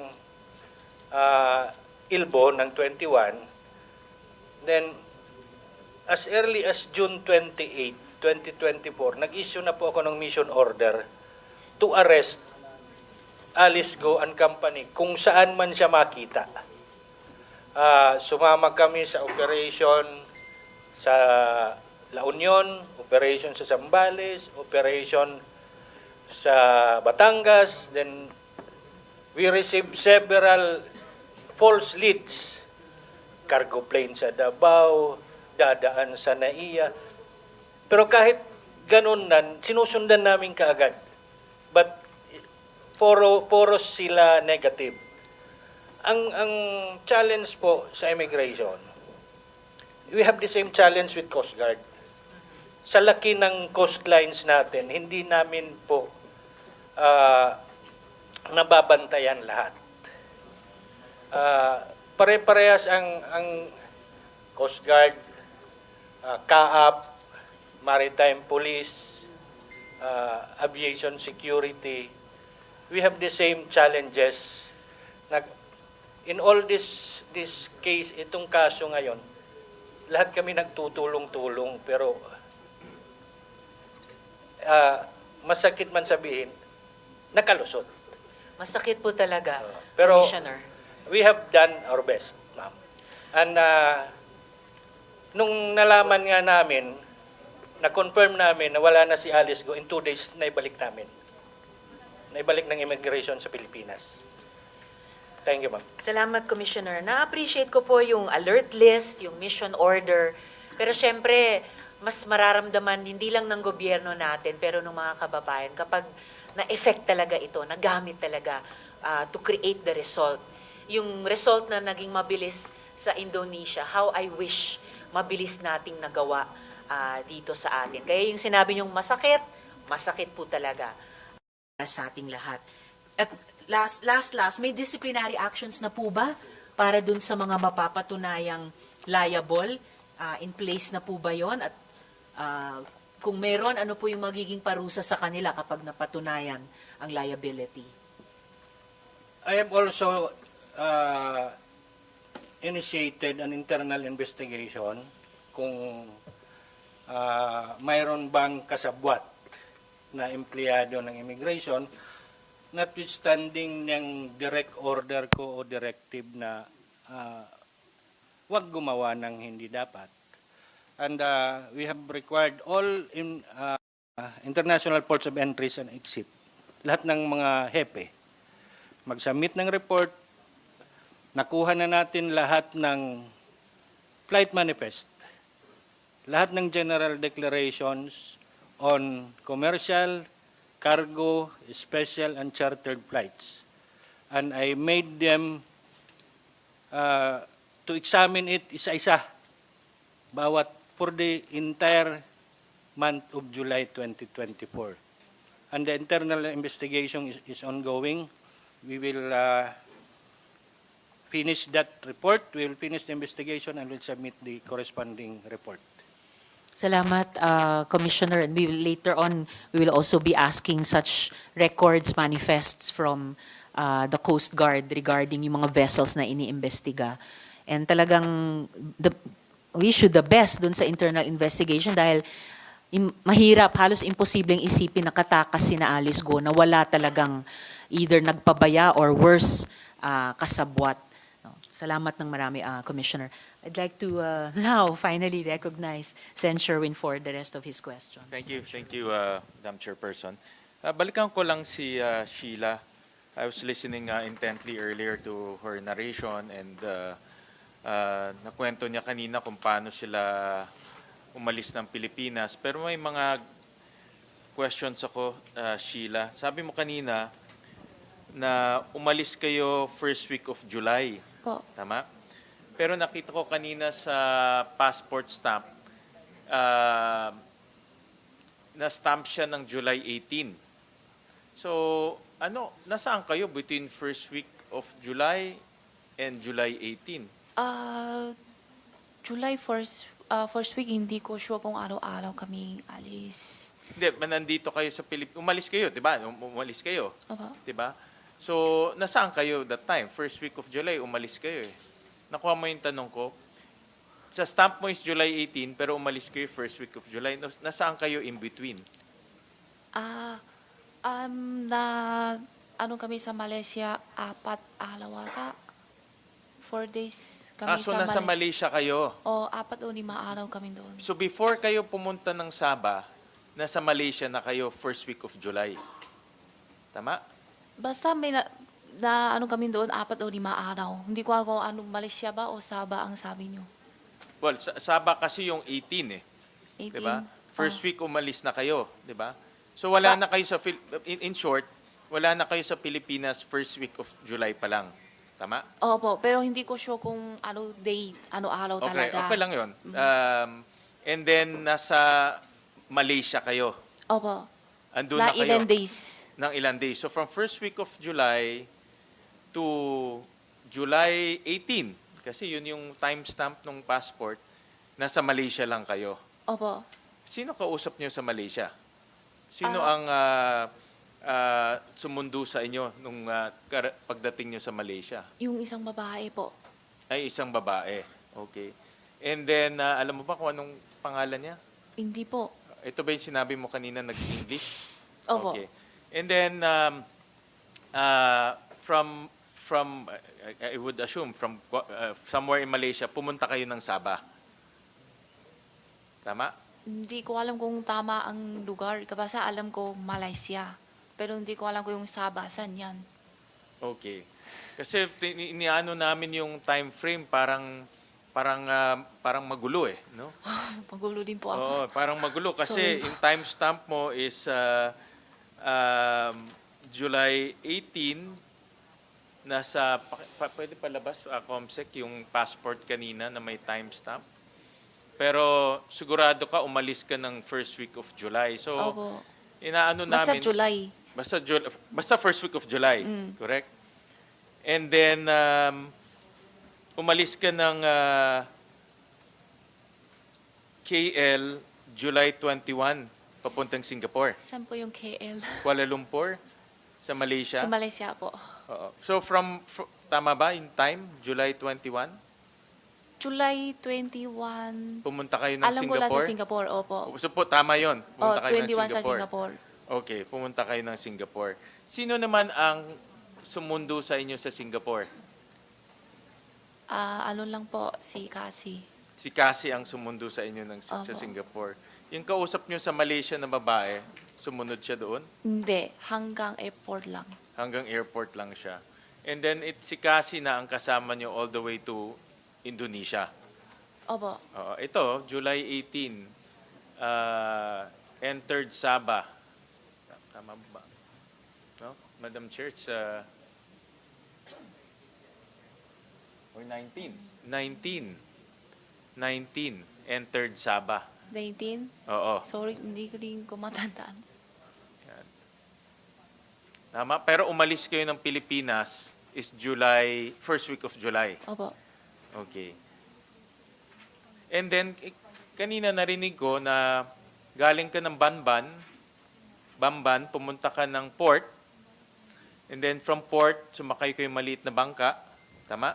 ILBO ng 21. Then, as early as June 28, 2024, nag-issue na po ako ng mission order to arrest Alice Go and Company kung saan man siya makita. Sumama kami sa operation sa La Union, operation sa Zambales, operation sa Batangas, then we received several false leads. Cargo plane sa Davao, dadaan sa Naiya. Pero kahit ganun nan, sinusundan namin kaagad. But poros sila negative. Ang challenge po sa immigration, we have the same challenge with Coast Guard. Sa laki ng coastlines natin, hindi namin po nababantayan lahat. Pare-parehas ang Coast Guard, CAAP, Maritime Police, Aviation Security. We have the same challenges. In all this case, itong kaso ngayon, lahat kami nagtutulong-tulong, pero masakit man sabihin, nakalusot. Masakit po talaga, Pero Commissioner. we have done our best, ma'am. And nung nalaman nga namin, na-confirm namin na wala na si Alice Go, in 2 days, naibalik namin. Naibalik ng immigration sa Pilipinas. Thank you, ma'am. Salamat, Commissioner. Na-appreciate ko po yung alert list, yung mission order. Pero syempre, mas mararamdaman hindi lang ng gobyerno natin, pero ng mga kababayan kapag na-effect talaga ito, nagamit talaga to create the result. Yung result na naging mabilis sa Indonesia, how I wish mabilis nating nagawa dito sa atin. Kaya yung sinabi niyong masakit, masakit po talaga sa ating lahat. At last, may disciplinary actions na po ba para dun sa mga mapapatunayang liable? In place na po ba yon? At kung meron, ano po yung magiging parusa sa kanila kapag napatunayan ang liability? I have also initiated an internal investigation kung mayroon bang kasabwat na empleyado ng immigration, notwithstanding ng direct order ko o directive na wag gumawa ng hindi dapat. And we have required all international ports of entries and exit, lahat ng mga hepe, mag-submit ng report. Nakuha na natin lahat ng flight manifest, lahat ng general declarations on commercial, cargo, special, and chartered flights. And I made them to examine it isa-isa, bawat for the entire month of July 2024. And the internal investigation is ongoing. We will finish that report. We will finish the investigation and will submit the corresponding report. Salamat, Commissioner. And we will, later on, we will also be asking such records, manifests from the Coast Guard regarding yung mga vessels na iniimbestiga. And talagang wish you the best dun sa internal investigation dahil mahirap, halos imposibleng isipin na katakas si na Alice Go na wala talagang either nagpabaya or worse, kasabwat. Salamat ng marami, Commissioner. I'd like to now finally recognize Sen. Sherwin for the rest of his questions. Thank you, Madam Chairperson. Balikan ko lang si Sheila. I was listening intently earlier to her narration and nakwento niya kanina kung paano sila umalis ng Pilipinas. Pero may mga questions ako, Sheila. Sabi mo kanina na umalis kayo first week of July. Po. Tama? Pero nakita ko kanina sa passport stamp, na-stamp siya ng July 18. So, nasaan kayo between first week of July and July 18? July first week, hindi ko sure kung araw-araw kami alis. Hindi, nandito kayo sa Pilipinas. Umalis kayo, di ba? Umalis kayo, Opo. di ba? So, nasaan kayo that time? First week of July, umalis kayo eh. Nakuha mo yung tanong ko? Sa stamp mo is July 18, pero umalis kayo first week of July. Nasaan kayo in between? Kami sa Malaysia, 4 araw ata. 4 days kami So sa nasa Malaysia kayo. O, 4 o 5 araw kami doon. So before kayo pumunta ng Sabah, nasa Malaysia na kayo first week of July. Tama? Basta may kami doon, 4 o 5 araw. Hindi ko alam kung Malaysia ba o Sabah ang sabi nyo. Well, Sabah kasi yung 18 eh. 18. 'Di ba? First week umalis na kayo, 'di ba? So wala na kayo sa in short, wala na kayo sa Pilipinas first week of July pa lang. Tama? Opo, pero hindi ko sure kung araw talaga. Okay lang 'yon. And then nasa Malaysia kayo. Opo. Andun Na na kayo. ilan days. Ng ilang days. So from first week of July to July 18, kasi yun yung timestamp ng passport, nasa Malaysia lang kayo. Opo. Sino kausap niyo sa Malaysia? Sino ang sumundo sa inyo nung pagdating niyo sa Malaysia? Yung isang babae po. Ay, isang babae. Okay. And then, alam mo ba kung anong pangalan niya? Hindi po. Ito ba yung sinabi mo kanina nag-English? Opo. Okay. And then, from I would assume from somewhere in Malaysia, pumunta kayo ng Sabah. Tama? Hindi ko alam kung tama ang lugar. Basta alam ko Malaysia. Pero hindi ko alam kung yung Sabah, saan yan. Okay. Kasi iniano namin yung time frame parang magulo eh, no? Pagulo din po ako. Oo, parang magulo kasi Sorry. yung timestamp mo is July 18. Pwede palabas, Comsec, yung passport kanina na may timestamp. Pero sigurado ka, umalis ka ng first week of July. So, Opo. inaano Basta namin... July. Basta first week of July. Correct? And then, umalis ka ng KL July 21, papuntang Singapore. Saan po yung KL? Kuala Lumpur, sa Malaysia. Sa Malaysia po. Oo. So tama ba in time? July 21? July 21. Pumunta kayo ng Alam ko lang Singapore? sa Singapore, opo. So tama yon. Pumunta kayo ng 21 sa Singapore. Okay, pumunta kayo ng Singapore. Sino naman ang sumundo sa inyo sa Singapore? Lang po, si Cassie. Si Cassie ang sumundo sa inyo sa Opo. Singapore. Yung kausap nyo sa Malaysia na babae, sumunod siya doon? Hindi, hanggang airport lang. Hanggang airport lang siya. And then si Cassie na ang kasama nyo all the way to Indonesia. Opo. Ito, July 18, entered Sabah. Tama ba? No? Madam Chair, or 19. 19, entered Sabah. 19? Oo. Sorry, hindi ko rin ko matandaan. Yan. Tama. Pero umalis kayo ng Pilipinas is first week of July. Opo. Okay. And then, kanina narinig ko na galing ka ng Bamban, pumunta ka ng port, and then from port, sumakay kayo maliit na bangka, tama?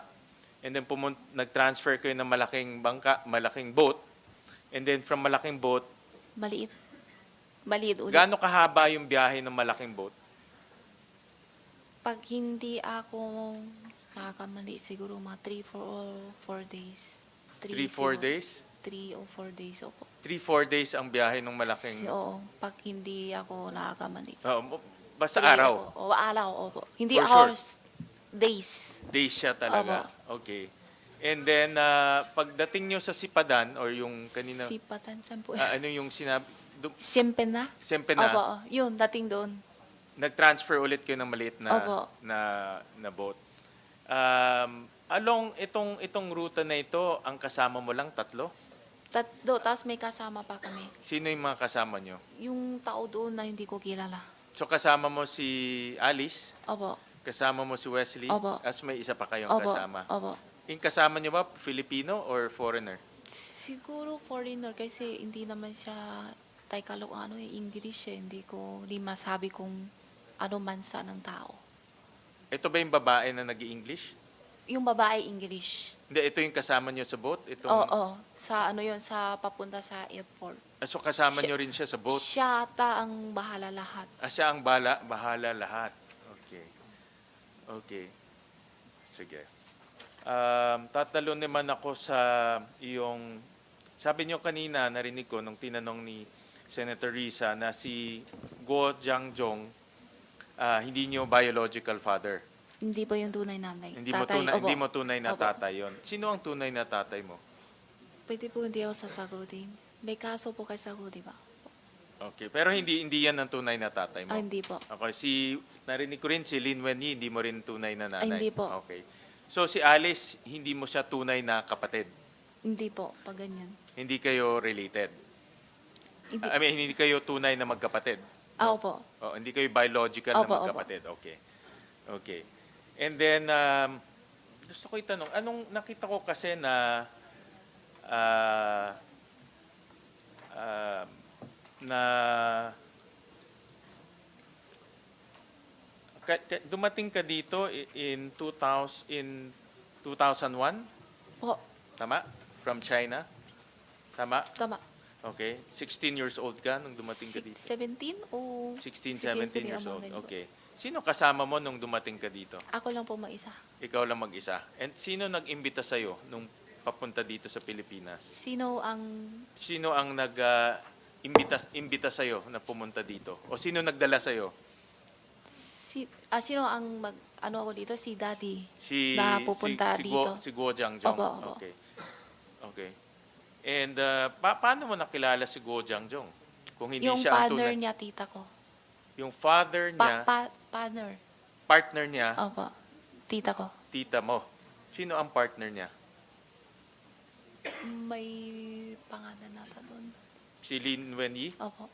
And then nag-transfer kayo ng malaking boat, and then from malaking boat, Maliit ulit. gaano kahaba yung biyahe ng malaking boat? Pag hindi ako nakakamali, siguro mga 3 or 4 days. 3-4 days? 3 or 4 days, opo. 3-4 days ang biyahe ng malaking... Oo, pag hindi ako nakakamali. Basta 3 araw. O araw, opo. Hindi For sure. hours, days. Days siya talaga. Okay. And then, pagdating nyo sa Sipadan, or yung kanina... Sipatan, saan po? ano yung sinabi? Sempena? Siyempre Opo, na, yun, dating doon. nag-transfer ulit kayo ng maliit Opo. na boat. Along itong ruta na ito, ang kasama mo lang tatlo? Tatlo, tapos may kasama pa kami. Sino yung mga kasama nyo? Yung tao doon na hindi ko kilala. So kasama mo si Alice, Opo. kasama mo si Wesley, Opo. as may isa pa kayong Opo. kasama. Opo. Yung kasama nyo ba, Filipino or foreigner? Siguro foreigner kasi hindi naman siya Tagalog English eh. Hindi masabi kung ano bansa ng tao. Ito ba yung babae na nag-i-English? Yung babae English. Hindi, ito yung kasama nyo sa boat? Oo, sa sa papunta sa airport. So kasama nyo rin siya sa boat? Siya ata ang bahala lahat. Siya ang bahala lahat. Okay. Okay. Sige. Tatalo naman ako sa iyong... Sabi nyo kanina, narinig ko nung tinanong ni Senator Risa na si Guo Jiangjong hindi nyo biological father. Hindi po yung tunay nanay. Hindi Tatay, mo tunay na Opo. tatay yon. Sino ang tunay na tatay mo? Pwede po hindi ako sasagutin. May kaso po kay Sago, di ba? Okay. Pero hindi yan ang tunay na tatay mo? Hindi po. Okay. Narinig ko rin si Lin Wenyi, hindi mo rin tunay na nanay? Hindi po. Okay. So si Alice, hindi mo siya tunay na kapatid? Hindi po, pag ganyan. Hindi kayo related? Hindi. I mean, hindi kayo tunay na magkapatid? Opo. Oh, hindi kayo biological Opo, na magkapatid? Okay. Okay. And then, gusto ko itanong, nakita ko kasi na dumating ka dito in 2001? Po. Tama? From China? Tama? Tama. Okay. 16 years old ka nung dumating ka dito? 17 o... 16, Sige, 17 years mga old. ganun po. Okay. Sino kasama mo nung dumating ka dito? Ako lang po mag-isa. Ikaw lang mag-isa. And sino nag-imbita sa'yo nung papunta dito sa Pilipinas? Sino ang... Sino ang imbita sa'yo na pumunta dito? O sino nagdala sa'yo? Sino ang ako dito? Si Daddy. Si, Na pupunta dito. Si Guo Jiangjong. Opo, opo. Okay. Okay. And paano mo nakilala si Guo Jiangjong? Kung hindi Yung siya ang father tunay. niya, tita ko. Yung father niya, Partner. partner niya, Opo. Tita ko. tita mo. Sino ang partner niya? May pangalan nata doon. Si Lin Wenyi? Opo.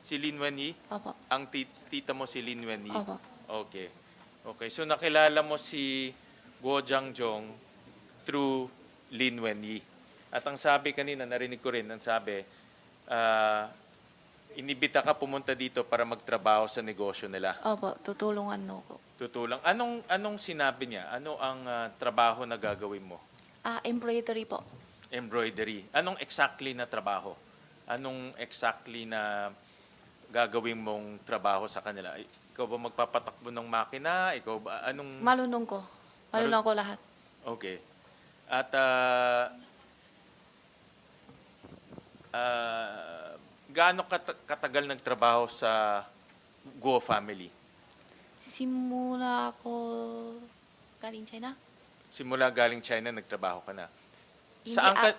Si Lin Wenyi? Opo. Ang tita mo si Lin Wenyi? Opo. Okay. Okay. So nakilala mo si Guo Jiangjong through Lin Wenyi. At ang sabi kanina, narinig ko rin, ang sabi, inibita ka pumunta dito para magtrabaho sa negosyo nila. Opo. Tutulungan ko. Tutulong. Anong sinabi niya? Ano ang trabaho na gagawin mo? Embroidery po. Embroidery. Anong exactly na trabaho? Anong exactly na gagawin mong trabaho sa kanila? Ikaw ba magpapatakbo ng makina? Ikaw ba anong Malunong ko. Malunong ko lahat. Okay. At gaano katagal nagtrabaho sa Guo family? Simula ako galing China. Simula galing China, nagtrabaho ka na.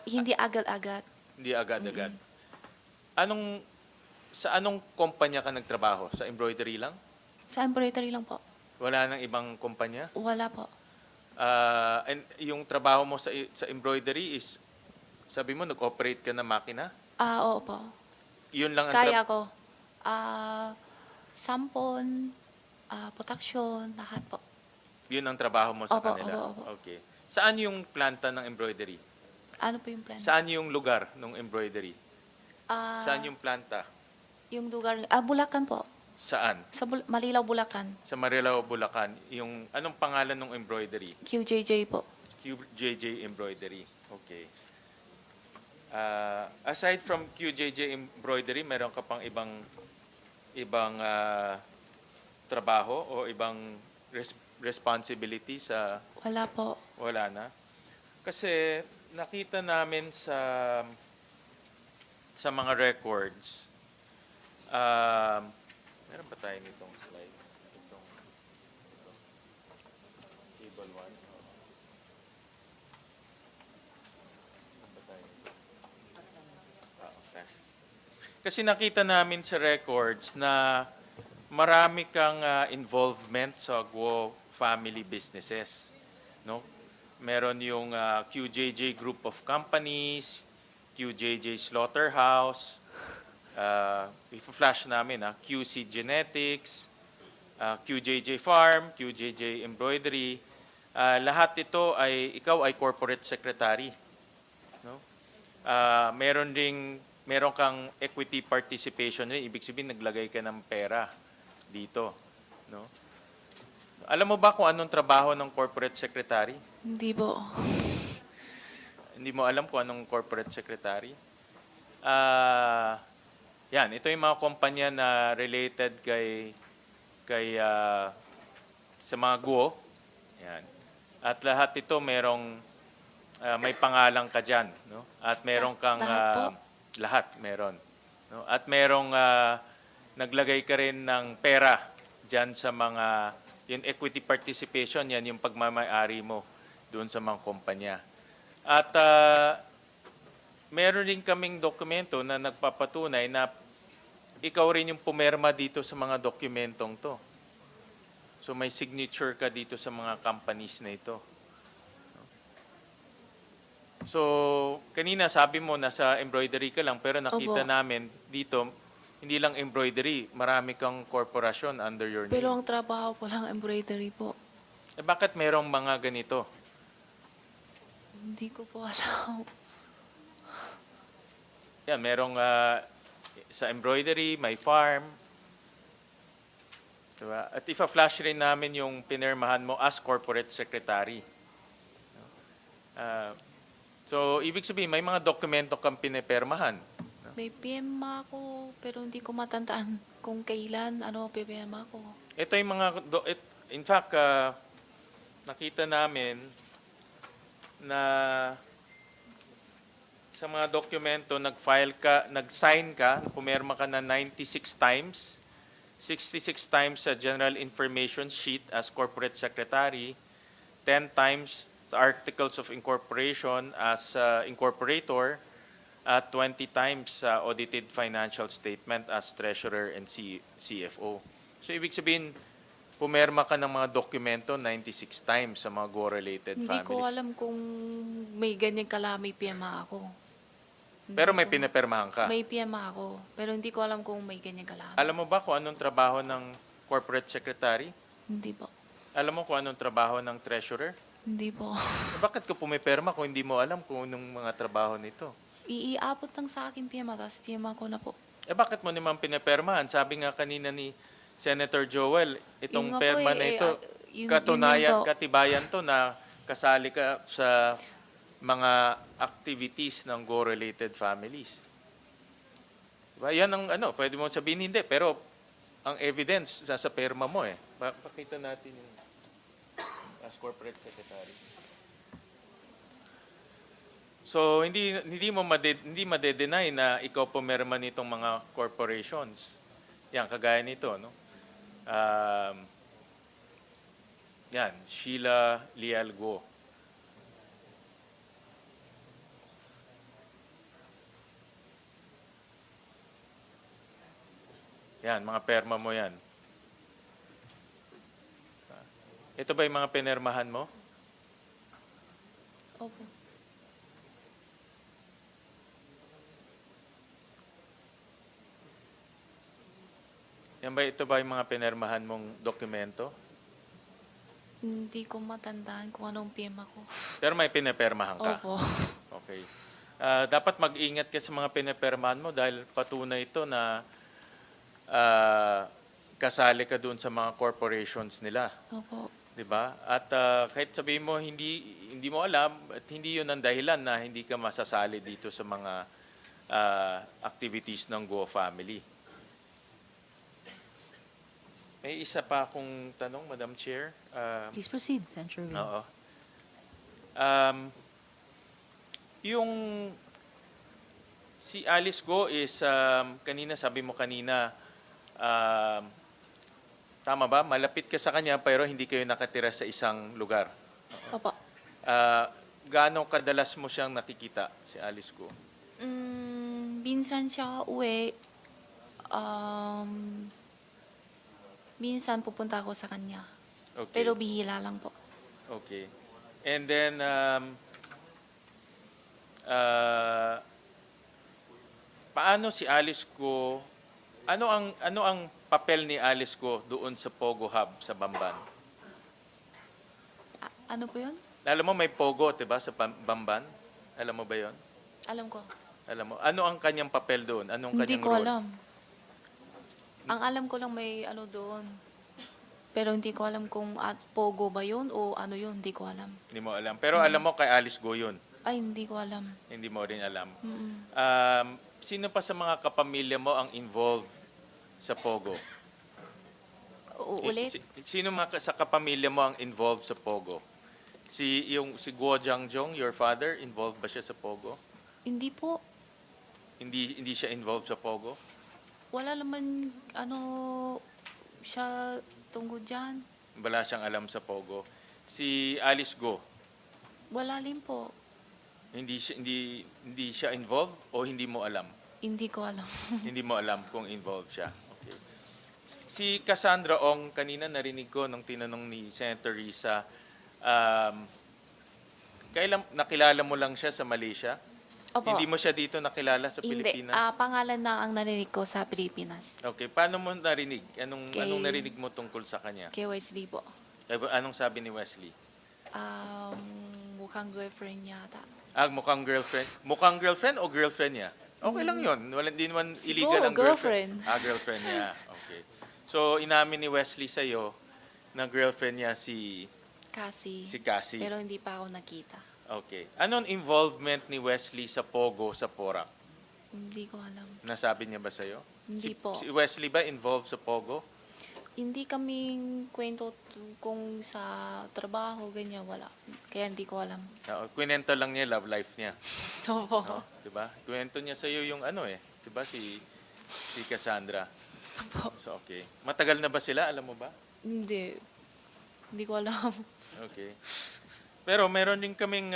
Hindi agad-agad. Hindi agad-agad. Sa anong kumpanya ka nagtrabaho? Sa embroidery lang? Sa embroidery lang po. Wala nang ibang kumpanya? Wala po. And yung trabaho mo sa embroidery is, sabi mo, nag-operate ka ng makina? Oo po. Yun lang ang Kaya ko. Sampon, protection, lahat po. Yun ang trabaho mo sa Opo, kanila? opo. Okay. Saan yung planta ng embroidery? Ano po yung plan? Saan yung lugar ng embroidery? Saan yung planta? Yung lugar, Bulacan po. Saan? Sa Malilaw, Bulacan. Sa Marilao, Bulacan. Anong pangalan ng embroidery? QJJ po. QJJ Embroidery. Okay. Aside from QJJ Embroidery, meron ka pang ibang trabaho o ibang responsibility sa... Wala po. Wala na. Kasi nakita namin sa mga records, meron ba tayo nitong slide? Itong table 1. Meron ba tayo nito? Okay. Kasi nakita namin sa records na marami kang involvement sa Guo family businesses. no? Meron yung QJJ Group of Companies, QJJ Slaughterhouse, i-flash namin, QC Genetics, QJJ Farm, QJJ Embroidery. Lahat ito ay, ikaw ay corporate secretary. No? Meron kang equity participation, ibig sabihin naglagay ka ng pera dito. No? Alam mo ba kung anong trabaho ng corporate secretary? Hindi po. Hindi mo alam kung anong corporate secretary? Yan, ito yung mga kumpanya na related sa mga guo. Yan. At lahat ito may pangalan ka dyan, no? At meron kang lahat meron, no? At merong naglagay ka rin ng pera dyan sa mga yung equity participation, yan yung pagmamay-ari mo doon sa mga kumpanya. At meron rin kaming dokumento na nagpapatunay na ikaw rin yung pumerma dito sa mga dokumentong to. So may signature ka dito sa mga companies na ito. So kanina sabi mo nasa embroidery ka lang pero nakita Opo. namin dito hindi lang embroidery, marami kang korporasyon under your name. Pero ang trabaho ko lang embroidery po. Bakit merong mga ganito? Hindi ko po alam. Yan, merong sa embroidery, may farm. Diba? At ifa-flash rin namin yung pinirmahan mo as corporate secretary. So, ibig sabihin, may mga dokumento kang pinipirmahan. May PM ako, pero hindi ko matandaan kung kailan, PM ako. Ito yung mga, in fact, nakita namin na sa mga dokumento, nag-sign ka, pumirma ka na 96 times, 66 times sa General Information Sheet as Corporate Secretary, 10 times sa Articles of Incorporation as Incorporator, at 20 times sa Audited Financial Statement as Treasurer and CFO. So, ibig sabihin, pumirma ka ng mga dokumento 96 times sa mga go-related Hindi families. ko alam kung may ganyan kalami PM ako. Pero may pinipirmahan ka. May PM ako, pero hindi ko alam kung may ganyan kalami. Alam mo ba kung anong trabaho ng corporate secretary? Hindi po. Alam mo kung anong trabaho ng treasurer? Hindi po. Bakit ka pumipirma kung hindi mo alam kung anong mga trabaho nito? Iiabot lang sa akin PM, tapos PM ako na po. Bakit mo naman pinipirmahan? Sabi nga kanina ni Senator Joel, itong Yun nga po perma na ito, yun katibayan to na kasali ka sa mga activities ng go-related families. Diba? Yan ang pwede mo sabihin hindi, pero ang evidence sa perma mo eh. Pakita natin yung as corporate secretary. So hindi made-deny na ikaw pumirma nitong mga corporations. Yan kagaya nito, no? Yan, Sheila Lialgo. Yan, mga perma mo yan. Ito ba yung mga pinirmahan mo? Opo. Yan ba, ito ba yung mga pinirmahan mong dokumento? Hindi ko matandaan kung anong PM ako. Pero may pinipirmahan ka? Opo. Okay. Dapat mag-ingat ka sa mga pinipirmahan mo dahil patunay ito na kasali ka doon sa mga corporations nila. Opo. 'Di ba? At kahit sabihin mo hindi mo alam at hindi 'yun ang dahilan na hindi ka masasali dito sa mga activities ng Go Family. May isa pa akong tanong, Madam Chair. Please proceed, Senator Will. Oo. Yung si Alice Go is kanina sabi mo kanina tama ba? Malapit ka sa kanya pero hindi kayo nakatira sa isang lugar. Opo. Gaano kadalas mo siyang nakikita, si Alice Go? Minsan siya uwi. Minsan pupunta ako sa kanya. Okay. Pero bihira lang po. Okay. And then, paano si Alice Go, ano ang papel ni Alice Go doon sa Pogo Hub sa Bamban? Ano po yun? Alam mo may Pogo, 'di ba, sa Bamban? Alam mo ba 'yon? Alam ko. Alam mo, ano ang kanyang papel doon? Anong Hindi kanyang ko role? alam. Ang alam ko lang may ano doon. Pero hindi ko alam kung Pogo ba yun o ano yun. Hindi ko alam. Hindi mo alam. Pero alam mo kay Alice Go 'yun. Ay, hindi ko alam. Hindi mo rin alam. Mm-mm. Sino pa sa mga kapamilya mo ang involved sa Pogo? Ulit? Sino sa kapamilya mo ang involved sa Pogo? Si Guo Jiangjong, your father, involved ba siya sa Pogo? Hindi po. Hindi siya involved sa Pogo? Wala naman ano siya tungkol dyan. Wala siyang alam sa Pogo. Si Alice Go, Wala din po. hindi siya involved o hindi mo alam? Hindi ko alam. Hindi mo alam kung involved siya. Okay. Si Cassandra Ong, kanina narinig ko nung tinanong ni Senator Risa, kailan nakilala mo lang siya sa Malaysia? Opo. Hindi mo siya dito nakilala sa Hindi. Pilipinas? Pangalan na ang narinig ko sa Pilipinas. Okay, paano mo narinig? Anong Kay- narinig mo tungkol sa kanya? Kay Wesley po. Anong sabi ni Wesley? Mukhang girlfriend yata. Mukhang girlfriend. Mukhang girlfriend o girlfriend niya? Okay lang 'yon. Wala din naman Siguro, illegal ang girlfriend. girlfriend. Girlfriend niya. Okay. So inamin ni Wesley sa na girlfriend niya si Cassie. Pero hindi pa ako nakita. Okay. Anong involvement ni Wesley sa Pogo sa Porac? Hindi ko alam. Nasabi niya ba sa'yo? Hindi po. Si Wesley ba involved sa Pogo? Hindi kaming kwento kung sa trabaho, ganyan, wala. Kaya hindi ko alam. Kwento lang niya love life niya. Opo. No? 'Di ba? Kwento niya sa iyo yung 'di ba si Cassandra. So okay. Matagal na ba sila, alam mo ba? Hindi. Hindi ko alam. Okay. Pero meron din kaming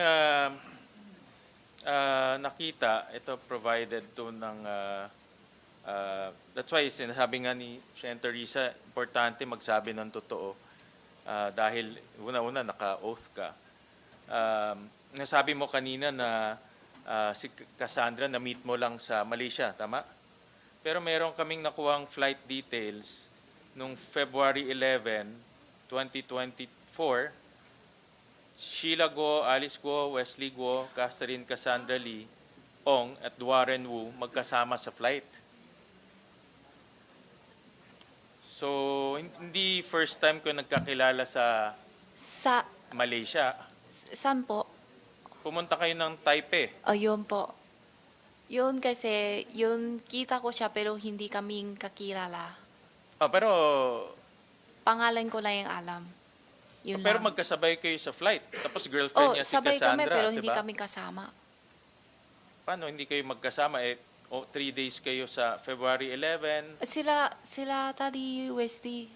nakita, ito provided to ng that's why sinasabi nga ni Senator Risa, importante magsabi ng totoo dahil una-una naka-oath ka. Nasabi mo kanina na si Cassandra na-meet mo lang sa Malaysia, tama? Pero meron kaming nakuhang flight details nung February 11, 2024. Sheila Guo, Alice Guo, Wesley Guo, Catherine Cassandra Lee, Ong at Warren Wu magkasama sa flight. So, hindi first time ko nagkakilala sa Malaysia. Saan po? Pumunta kayo ng Taipei. Yun po. Yun kasi, yun kita ko siya pero hindi kaming kakilala. Pero Pangalan ko lang yung alam. Yun pero lang. magkasabay kayo sa flight. Tapos girlfriend niya si sabay Cassandra, kami pero di hindi ba? kami kasama. Paano hindi kayo magkasama? 3 days kayo sa February 11. Sila tadi Wesley.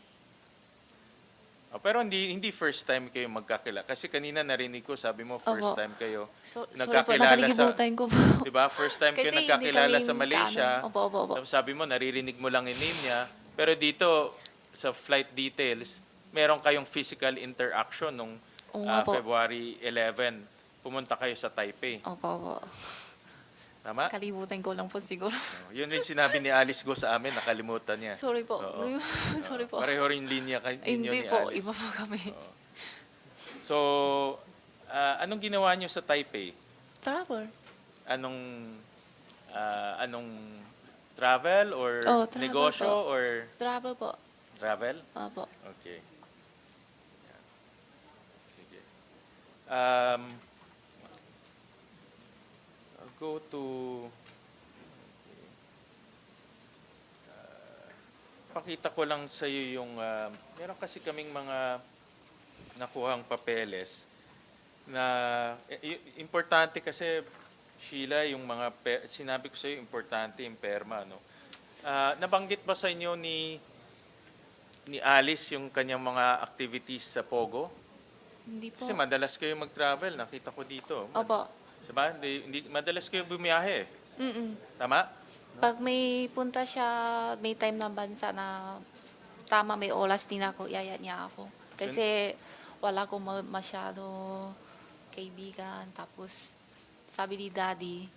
Pero hindi first time kayo magkakilala. Kasi kanina narinig ko, sabi mo first Opo. time kayo Sorry po, nagkakilala nakalimutan ko po. Di ba? First time kayo Kasi hindi nagkakilala kami sa Malaysia. Opo. Tapos sabi mo, naririnig mo lang yung name niya. Pero dito, sa flight details, meron kayong physical interaction nung Oo nga po. February 11. Pumunta kayo sa Taipei. Opo. Tama? Kalimutan ko lang po siguro. Yun rin sinabi ni Alice Go sa amin, nakalimutan niya. Sorry po. Oo. Sorry po. Pareho rin linya ninyo Hindi ni po, Alice. iba po kami. So, anong ginawa niyo sa Taipei? Travel. Anong travel or Travel negosyo po. or Travel po. travel? Opo. Okay. Yan. Sige. I'll go to pakita ko lang sa iyo yung meron kasi kaming mga nakuhang papeles na importante kasi Sheila yung mga sinabi ko sa iyo importante yung perma no. Nabanggit ba sa inyo ni Alice yung kanyang mga activities sa Pogo? Hindi po. Kasi madalas kayo mag-travel, nakita ko dito. Opo. Diba? Hindi madalas kayo bumiyahe. Tama? Pag may punta siya, may time na bansa na tama may oras din ako, yaya niya ako. Kasi wala ko masyado kaibigan. Tapos sabi ni Daddy,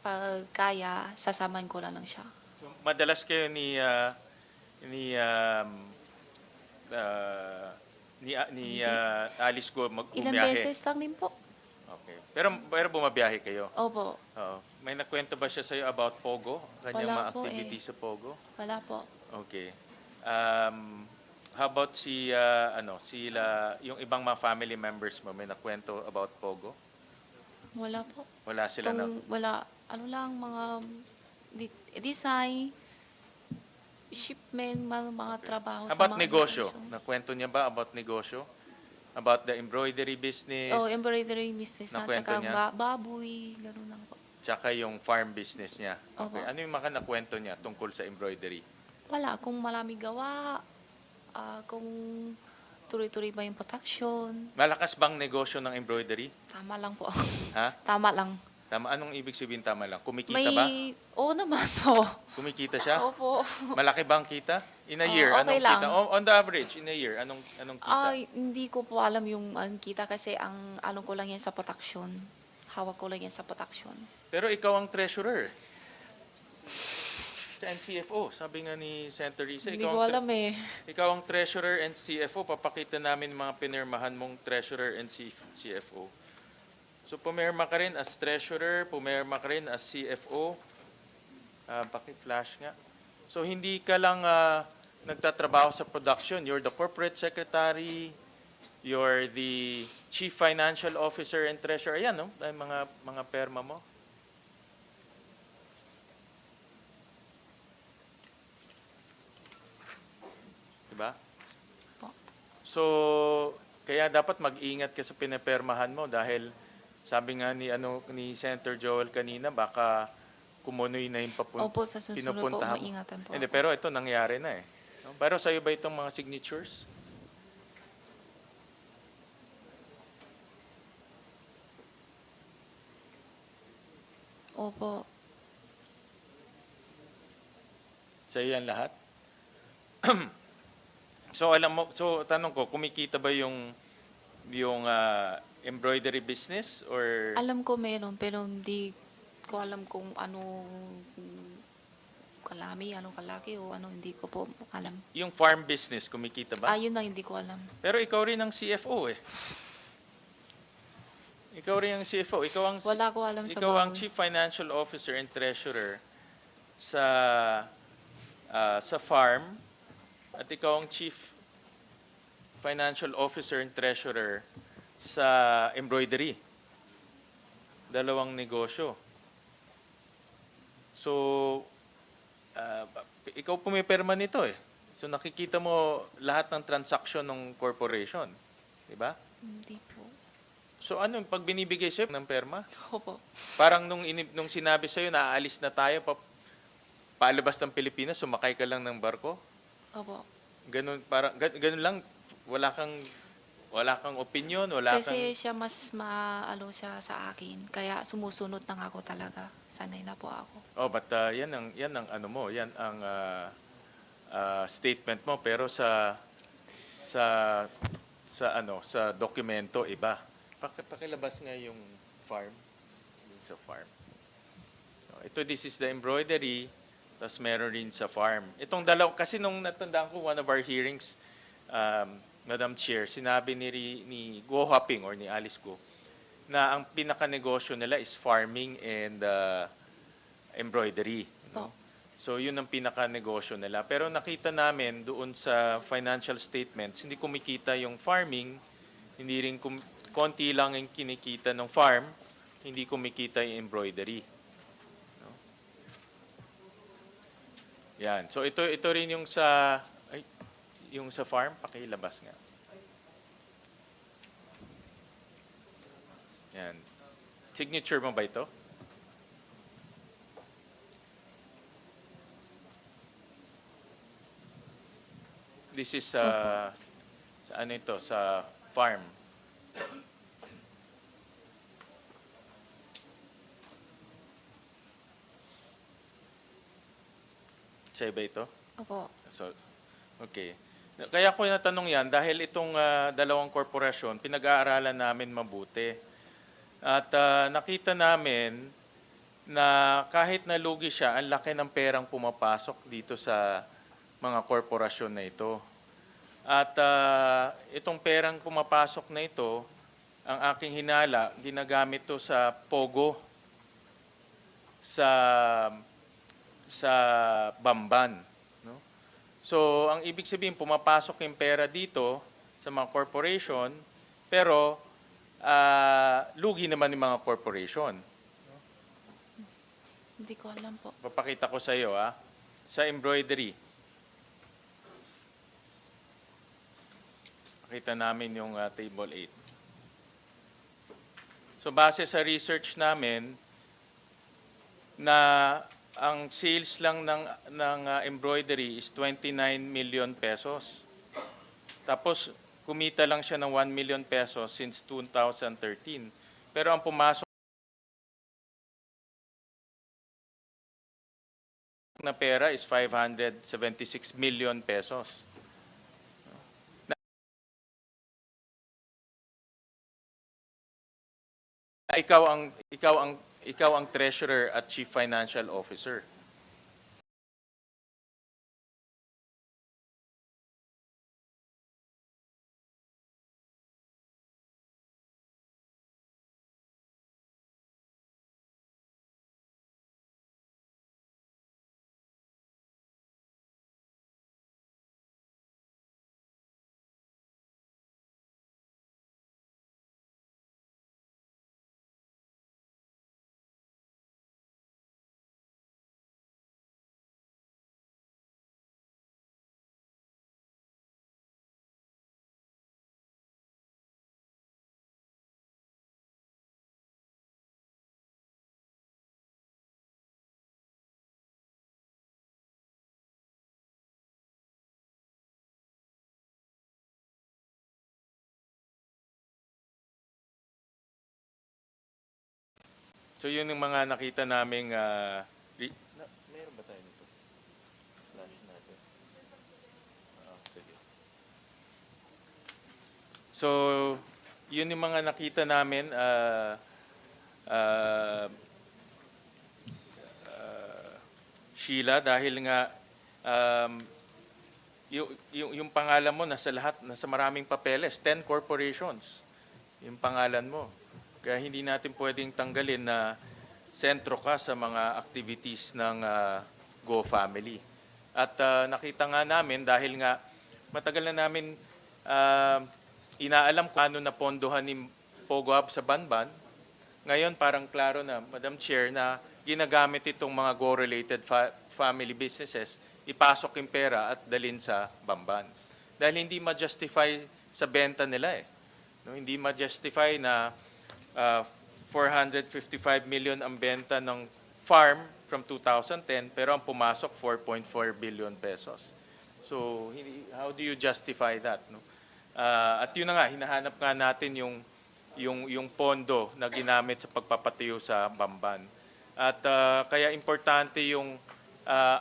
pag kaya, sasamahan ko na lang siya. So, madalas kayo ni Alice Go Ilang magbumiyahe? beses lang din po. Okay. Pero bumabiyahe kayo? Opo, Oo. May nakwento ba siya sa'yo about Pogo? Kanyang Wala mga po activity sa Pogo? wala po. Okay. How about yung ibang mga family members mo, may nakwento about Pogo? Wala po. Wala sila na... Wala, ano lang, mga design, shipment, mga trabaho How about mga negosyo? negosyo. Nakwento niya ba about negosyo? About the embroidery business? Oh, embroidery business na, Nakwento tsaka niya? baboy, gano'n lang po. Tsaka yung farm business niya. Okay. Opo. Ano yung mga nakwento niya tungkol sa embroidery? Wala, kung marami gawa, kung tuloy-tuloy ba yung production, Malakas bang negosyo ng embroidery? tama lang po. Ha? Tama lang. Tama. Anong ibig sabihin tama lang? Kumikita May, ba? oo naman po. Kumikita siya? Opo. Malaki ba ang kita? In a year, okay anong lang. kita? On the average, in a year, anong kita? Hindi ko po alam yung kita kasi ang alam ko lang yan sa production. Hawak ko lang yan sa production. Pero ikaw ang treasurer. Sa NCFO, sabi nga ni Senator Risa, Hindi ko alam eh. ikaw ang treasurer and CFO. Papakita namin mga pinirmahan mong treasurer and CFO. So pumirma ka rin as treasurer, pumirma ka rin as CFO. Paki-flash nga. So hindi ka lang nagtatrabaho sa production. You're the corporate secretary, you're the chief financial officer and treasurer. Ayan, no? Ay, mga perma mo. Diba? Po. So, kaya dapat mag-ingat ka sa pinapermahan mo dahil sabi nga ni Senator Joel kanina, baka kumunoy na yung Opo, sa susunod po, pinupuntahan mo. maingatan po. Hindi, ako. pero ito nangyari na eh. No? Pero sa'yo ba itong mga signatures? Opo. Sa'yo yan lahat? So alam mo, so tanong ko, kumikita ba yung embroidery business or Alam ko meron, pero hindi ko alam kung ano kalami, anong kalaki o ano, hindi ko po alam. yung farm business kumikita ba? Yun na hindi ko alam. Pero ikaw rin ang CFO eh. Ikaw rin ang CFO. Wala ko alam sa Ikaw ang baboy. Chief Financial Officer and Treasurer sa farm at ikaw ang Chief Financial Officer and Treasurer sa embroidery. Dalawang negosyo. So, ikaw pumipirma nito eh. So nakikita mo lahat ng transaksyon ng corporation. Diba? Hindi po. So ano, pag binibigay sa'yo ng perma, Opo. parang nung sinabi sa'yo na aalis na tayo, palabas ng Pilipinas, sumakay ka lang ng barko? Opo. Ganun, ganun lang, wala kang opinion, Kasi siya mas maalo siya sa akin. Kaya sumusunod na ako talaga. Sanay na po ako. but yan ang ano mo, yan ang statement mo, pero sa dokumento iba. Pakilabas nga yung farm. Yung sa farm. So, this is the embroidery, tapos meron rin sa farm. Itong dalaw, kasi nung natandaan ko, one of our hearings, Madam Chair, sinabi ni Go Hopping or ni Alice Go, na ang pinaka-negosyo nila is farming and embroidery. No? So yun ang pinaka-negosyo nila. Pero nakita namin doon sa financial statements, hindi kumikita yung farming, hindi rin konti lang yung kinikita ng farm, hindi kumikita yung embroidery. No? Yan. So ito rin yung sa farm, pakilabas nga. Yan. Signature mo ba ito? This is sa ano ito, sa farm. Sa iba ito? Opo. So, okay. Kaya ko natanong yan dahil itong dalawang korporasyon, pinag-aaralan namin mabuti. At nakita namin na kahit nalugi siya, ang laki ng perang pumapasok dito sa mga korporasyon na ito. At itong perang pumapasok na ito, ang aking hinala, ginagamit to sa Pogo, sa Bamban. No? So, ang ibig sabihin, pumapasok yung pera dito sa mga corporation, pero lugi naman yung mga corporation. Hindi ko alam po. Papakita ko sa iyo, sa embroidery. Pakita namin yung table 8. So base sa research namin na ang sales lang ng embroidery is 29 million pesos. Tapos kumita lang siya ng 1 million pesos since 2013. Pero ang pumasok na pera is 576 million pesos. Ikaw ang treasurer at chief financial officer. So yun yung mga nakita naming meron ba tayo nito? Flash natin. Sige. So yun yung mga nakita namin Sheila, dahil nga yung pangalan mo nasa maraming papeles, 10 corporations yung pangalan mo. Kaya hindi natin pwedeng tanggalin na sentro ka sa mga activities ng Go Family. At nakita nga namin dahil nga matagal na namin inaalam kung ano na pondohan ni Pogo Hub sa Banban. Ngayon parang klaro na, Madam Chair, na ginagamit itong mga Go-related family businesses, ipasok yung pera at dalhin sa Bamban. Dahil hindi ma-justify sa benta nila eh. No, hindi ma-justify na 455 million ang benta ng farm from 2010 pero ang pumasok 4.4 billion pesos. So how do you justify that, no? At yun na nga, hinahanap nga natin yung pondo na ginamit sa pagpapatayo sa Bamban. At kaya importante yung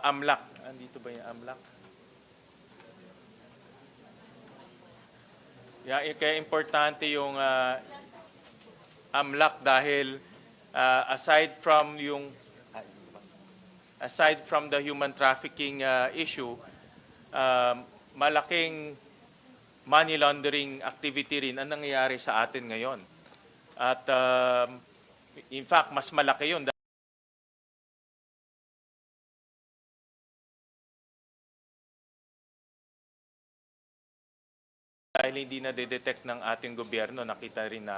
AMLAC. Andito ba yung AMLAC? Kaya importante yung AMLAC dahil aside from the human trafficking issue, malaking money laundering activity rin ang nangyayari sa atin ngayon. At in fact, mas malaki yun. Dahil hindi na detect ng ating gobyerno, nakita rin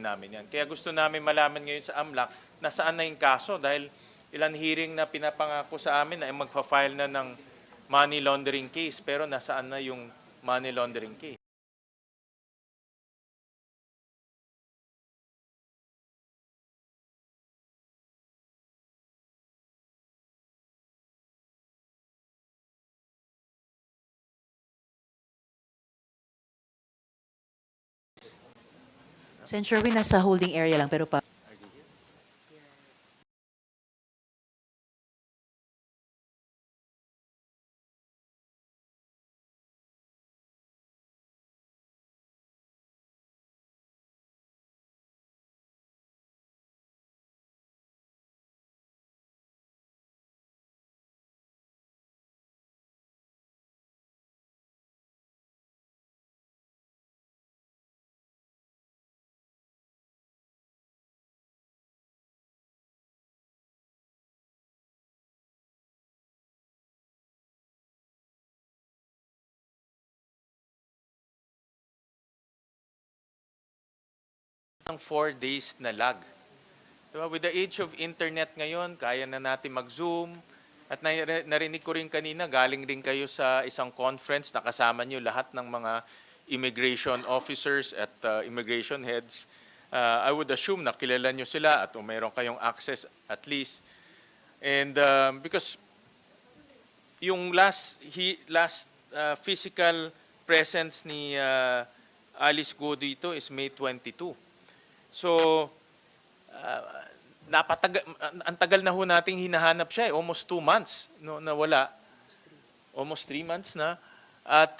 namin yan. Kaya gusto namin malaman ngayon sa AMLAC na saan na yung kaso dahil ilan hearing na pinapangako sa amin na magfa-file na ng money laundering case pero nasaan na yung money laundering case. Sen. Sherwin, nasa holding area lang pero pa ng 4 days na lag. Diba? With the age of internet ngayon, kaya na natin mag-Zoom. At narinig ko rin kanina, galing rin kayo sa isang conference na kasama nyo lahat ng mga immigration officers at immigration heads. I would assume na kilala nyo sila at mayroon kayong access at least. And because yung last physical presence ni Alice Go dito is May 22. So, ang tagal na ho nating hinahanap siya, almost 2 months no, nawala. Almost 3 months na. At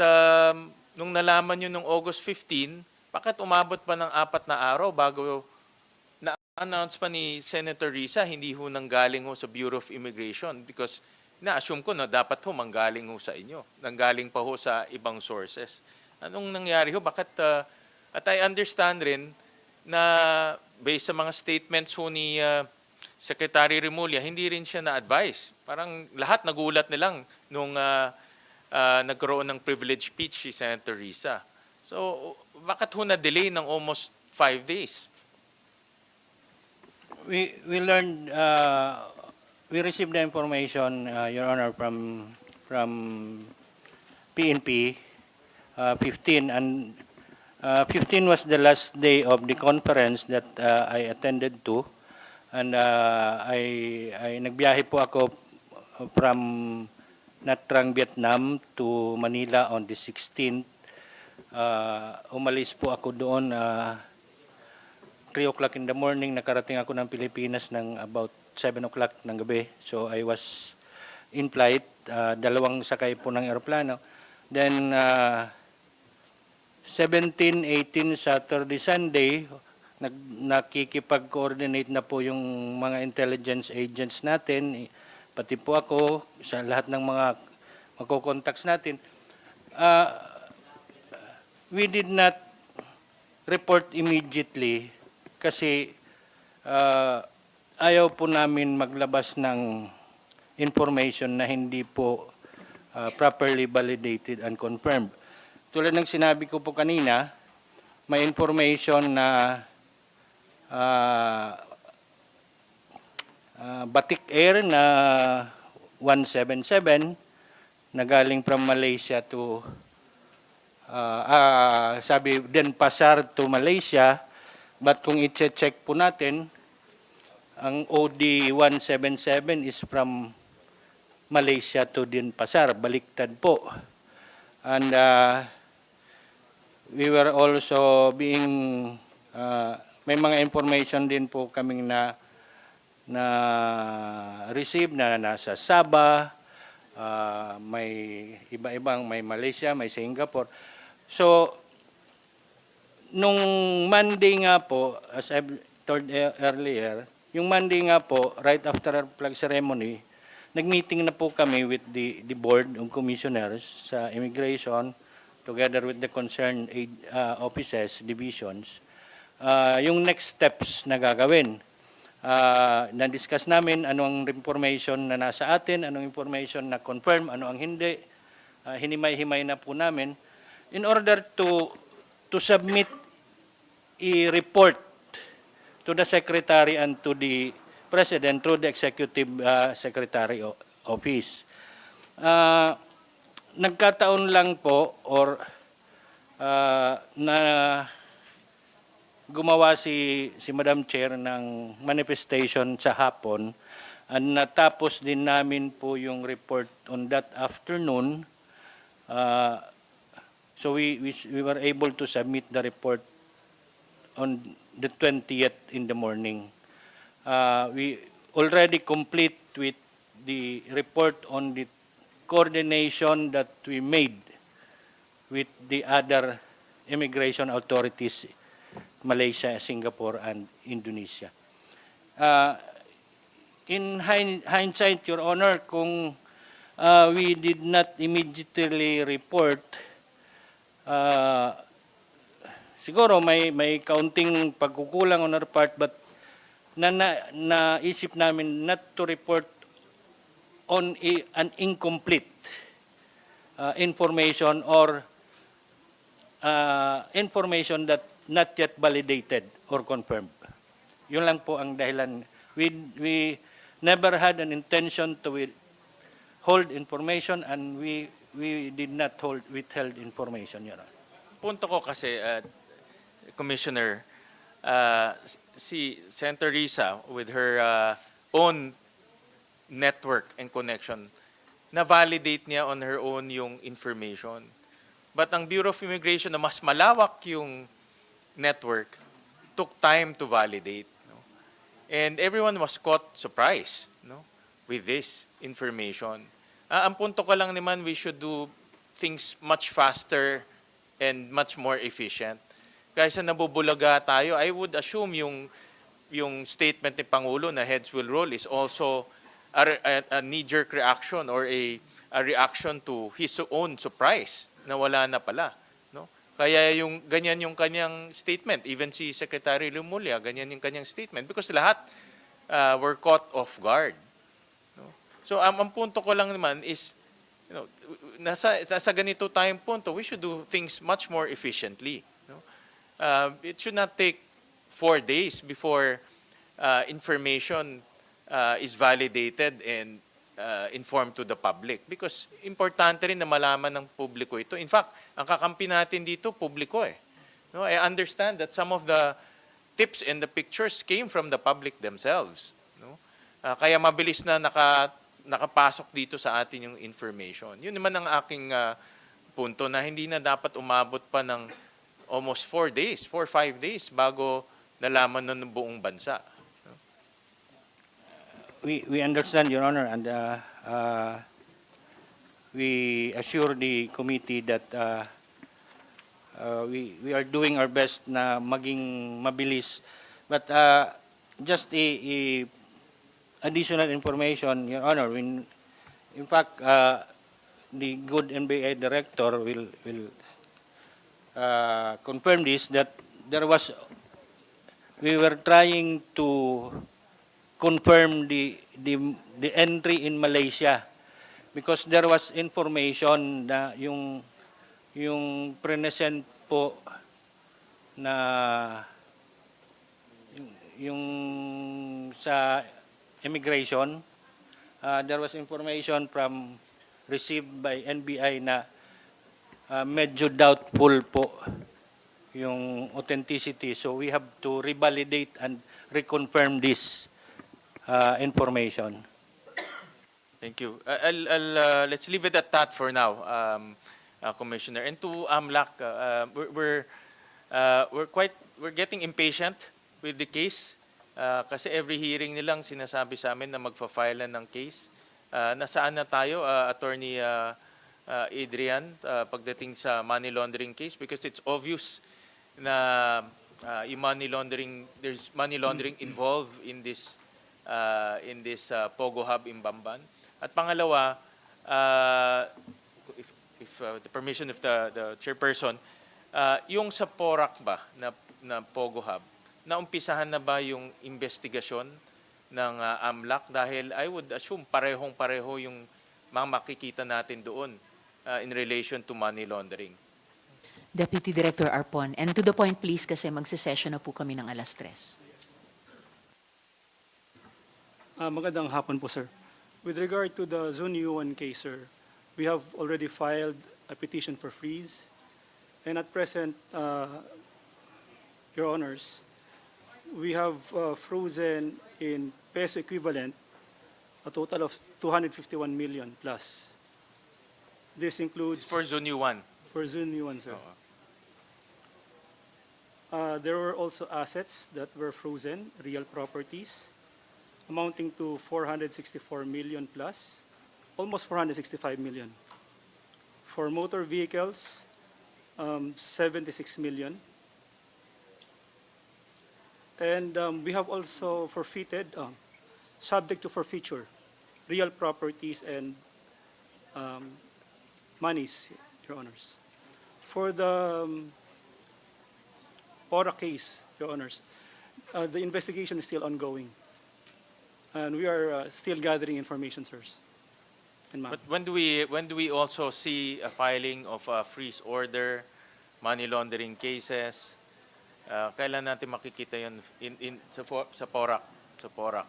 nung nalaman nyo nung August 15, bakit umabot pa ng 4 na araw bago na-announce pa ni Senator Risa, hindi ho nanggaling ho sa Bureau of Immigration because na-assume ko na dapat ho manggaling ho sa inyo. Nanggaling pa ho sa ibang sources. Anong nangyari ho? Bakit, at I understand rin na based sa mga statements ho ni Secretary Remulla, hindi rin siya na-advise. Parang lahat nagulat nilang nung nagkaroon ng privilege speech si Senator Risa. So, bakit ho na-delay ng almost 5 days? We learned, we received the information, Your Honor, from PNP 15, and 15 was the last day of the conference that I attended to, and I nagbiyahe po ako from Nha Trang, Vietnam to Manila on the 16th. Umalis po ako doon 3 o'clock in the morning, nakarating ako ng Pilipinas ng about 7 o'clock ng gabi. So I was in flight, 2 sakay po ng aeroplano. Then 17, 18, Saturday, Sunday, nakikipag-coordinate na po yung mga intelligence agents natin, pati po ako, sa lahat ng mga magko-contacts natin. We did not report immediately kasi ayaw po namin maglabas ng information na hindi po properly validated and confirmed. Tulad ng sinabi ko po kanina, may information na Batik Air na 177 na galing from Malaysia to sabi Denpasar to Malaysia, but kung i-check po natin, ang OD 177 is from Malaysia to Denpasar, baliktad po. And we were also being, may mga information din po kaming na receive na nasa Sabah, may iba-ibang, may Malaysia, may Singapore. So, nung Monday nga po, as I told earlier, yung Monday nga po, right after our flag ceremony, nag-meeting na po kami with the board of commissioners sa immigration, together with the concerned offices, divisions, yung next steps na gagawin. Na-discuss namin anong information na nasa atin, anong information na confirm, ano ang hindi. Hinimay-himay na po namin in order to submit a report to the Secretary and to the President through the Executive Secretary Office. Nagkataon lang po or na gumawa si Madam Chair ng manifestation sa hapon, at natapos din namin po yung report on that afternoon. So we were able to submit the report on the 20th in the morning. We already complete with the report on the coordination that we made with the other immigration authorities, Malaysia, Singapore, and Indonesia. In hindsight, Your Honor, kung we did not immediately report, siguro may kaunting pagkukulang on our part, but naisip namin not to report on an incomplete information or information that not yet validated or confirmed. Yun lang po ang dahilan. We never had an intention to hold information, and we did not withheld information, Your Honor. Punto ko kasi, Commissioner, si Senator Risa with her own network and connection, na-validate niya on her own yung information. But ang Bureau of Immigration na mas malawak yung network took time to validate. No? And everyone was caught surprised, no, with this information. Ang punto ko lang naman, we should do things much faster and much more efficient. Kaysa nabubulaga tayo, I would assume yung statement ni Pangulo na heads will roll is also a knee-jerk reaction or a reaction to his own surprise na wala na pala. No? Kaya ganyan yung kanyang statement. Even si Secretary Lumulya, ganyan yung kanyang statement because lahat were caught off guard. No? So ang punto ko lang naman is, nasa ganito tayong punto, we should do things much more efficiently. No? It should not take 4 days before information is validated and informed to the public. Because importante rin na malaman ng publiko ito. In fact, ang kakampi natin dito, publiko eh. No, I understand that some of the tips and the pictures came from the public themselves. No? Kaya mabilis na nakapasok dito sa atin yung information. Yun naman ang aking punto na hindi na dapat umabot pa ng almost 4 days, 4-5 days bago nalaman ng buong bansa. We understand, Your Honor, and we assure the committee that we are doing our best na maging mabilis. But just a additional information, Your Honor, in fact, the good NBI director will confirm this, that we were trying to confirm the entry in Malaysia because there was information na yung present po na yung sa immigration, there was information received by NBI na medyo doubtful po yung authenticity, so we have to revalidate and reconfirm this information. Thank you. Let's leave it at that for now, Commissioner. And to AMLAC, we're getting impatient with the case kasi every hearing nilang sinasabi sa amin na magfa-file ng case. Nasaan na tayo, Attorney Adrian, pagdating sa money laundering case? Because it's obvious na yung money laundering, there's money laundering involved in this Pogo Hub in Bamban. At pangalawa, if the permission of the chairperson, yung sa Porac ba na Pogo Hub, naumpisahan na ba yung investigasyon ng AMLAC? Dahil I would assume parehong-pareho yung mga makikita natin doon in relation to money laundering. Deputy Director Arpon, and to the point please kasi magsisession na po kami ng 3:00. Magandang hapon po, sir. With regard to the Zone U1 case, sir, we have already filed a petition for freeze. And at present, Your Honors, we have frozen in peso equivalent a total of 251 million plus. This includes... For Zone U1? For Zone U1, sir. There were also assets that were frozen, real properties, amounting to 464 million plus, almost 465 million. For motor vehicles, 76 million. And we have also forfeited, subject to forfeiture, real properties and monies, Your Honors. For the Pora case, Your Honors, the investigation is still ongoing. And we are still gathering information, sirs. But when do we also see a filing of a freeze order, money laundering cases. Kailan natin makikita yun sa PORAC? Sa PORAC.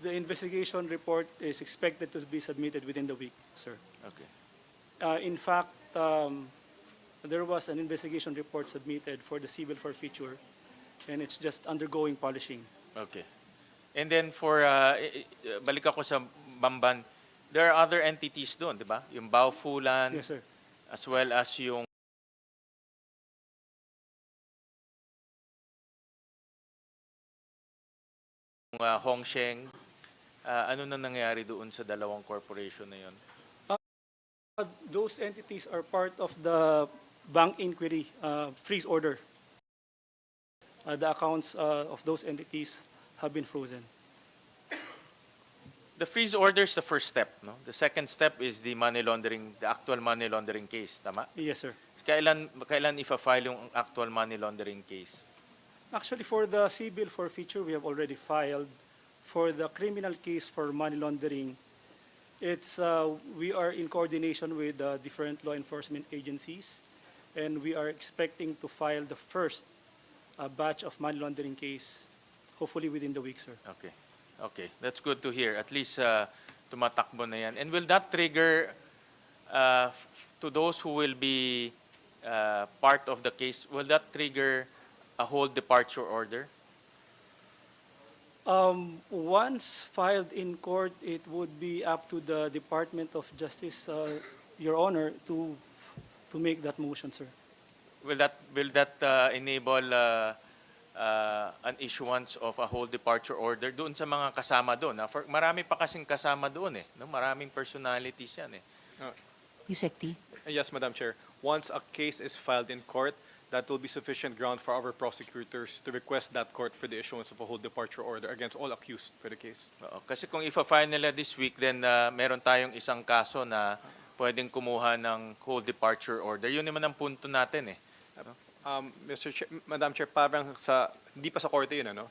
The investigation report is expected to be submitted within the week, sir. Okay. In fact, there was an investigation report submitted for the civil forfeiture, and it's just undergoing polishing. Okay. And then balik ako sa Bamban, there are other entities doon, di ba? Yung Baofulan, Yes, sir. as well as yung Hongsheng. Ano na nangyari doon sa dalawang corporation na yun? Those entities are part of the bank inquiry freeze order. The accounts of those entities have been frozen. The freeze order is the first step, no? The second step is the money laundering, the actual money laundering case, tama? Yes, sir. Kailan ifa-file yung actual money laundering case? Actually, for the civil forfeiture, we have already filed. For the criminal case for money laundering, we are in coordination with different law enforcement agencies, and we are expecting to file the first batch of money laundering case, hopefully within the week, sir. Okay. Okay, that's good to hear. At least tumatakbo na yan. And will that trigger, to those who will be part of the case, will that trigger a whole departure order? Once filed in court, it would be up to the Department of Justice, Your Honor, to make that motion, sir. Will that enable an issuance of a whole departure order doon sa mga kasama doon? Marami pa kasing kasama doon eh. No? Maraming personalities yan eh. Yusek T. Yes, Madam Chair. Once a case is filed in court, that will be sufficient ground for our prosecutors to request that court for the issuance of a whole departure order against all accused for the case. Oo. Kasi kung ifa-file nila this week, then meron tayong isang kaso na pwedeng kumuha ng whole departure order. Yun naman ang punto natin eh. Mr. Chair, Madam Chair, parang hindi pa sa korte yun, ano?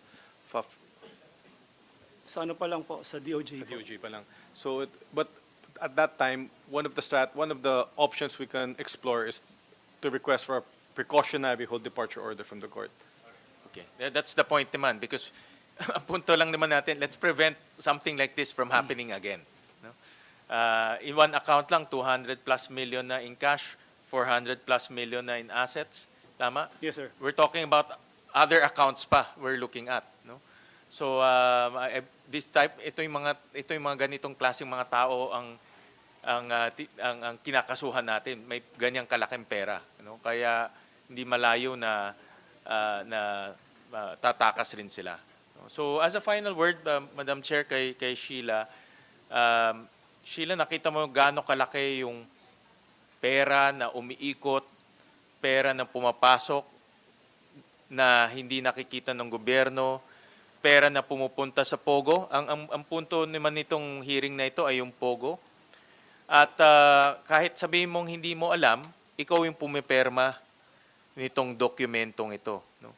Sa ano pa lang po, sa DOJ. Sa DOJ pa lang. So, but at that time, one of the options we can explore is to request for a precautionary whole departure order from the court. Okay. That's the point naman because ang punto lang naman natin, let's prevent something like this from happening again. No? In one account lang, 200 plus million na in cash, 400 plus million na in assets. Tama? Yes, sir. We're talking about other accounts pa we're looking at. No? So, ito yung mga ganitong klaseng mga tao ang kinakasuhan natin. May ganyang kalaking pera. No? Kaya, hindi malayo na tatakas rin sila. So as a final word, Madam Chair, kay Sheila, Sheila, nakita mo gaano kalaki yung pera na umiikot, pera na pumapasok, na hindi nakikita ng gobyerno, pera na pumupunta sa POGO. Ang punto naman nitong hearing na ito ay yung POGO. At kahit sabihin mong hindi mo alam, ikaw yung pumiperma nitong dokumentong ito. No?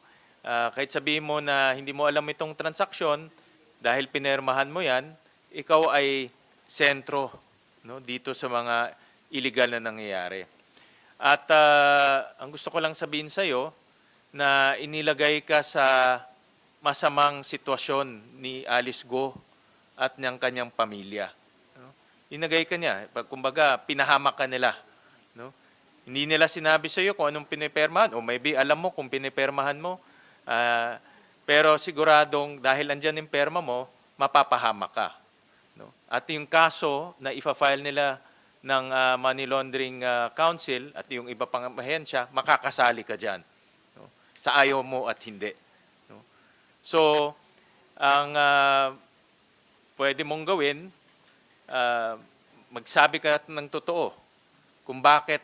Kahit sabihin mo na hindi mo alam itong transaksyon, dahil pinermahan mo yan, ikaw ay sentro, no, dito sa mga illegal na nangyayari. At ang gusto ko lang sabihin sa iyo, na inilagay ka sa masamang sitwasyon ni Alice Go at ng kanyang pamilya. No? Inagay ka niya. Kumbaga, pinahamak ka nila. No? Hindi nila sinabi sa iyo kung anong pinipermahan o maybe alam mo kung pinipermahan mo. Pero siguradong dahil andyan yung perma mo, mapapahamak ka. No? At yung kaso na ifa-file nila ng Money Laundering Council at yung iba pang ahensya, makakasali ka dyan. No? Sa ayaw mo at hindi. No? So, ang pwede mong gawin, magsabi ka ng totoo. Kung bakit,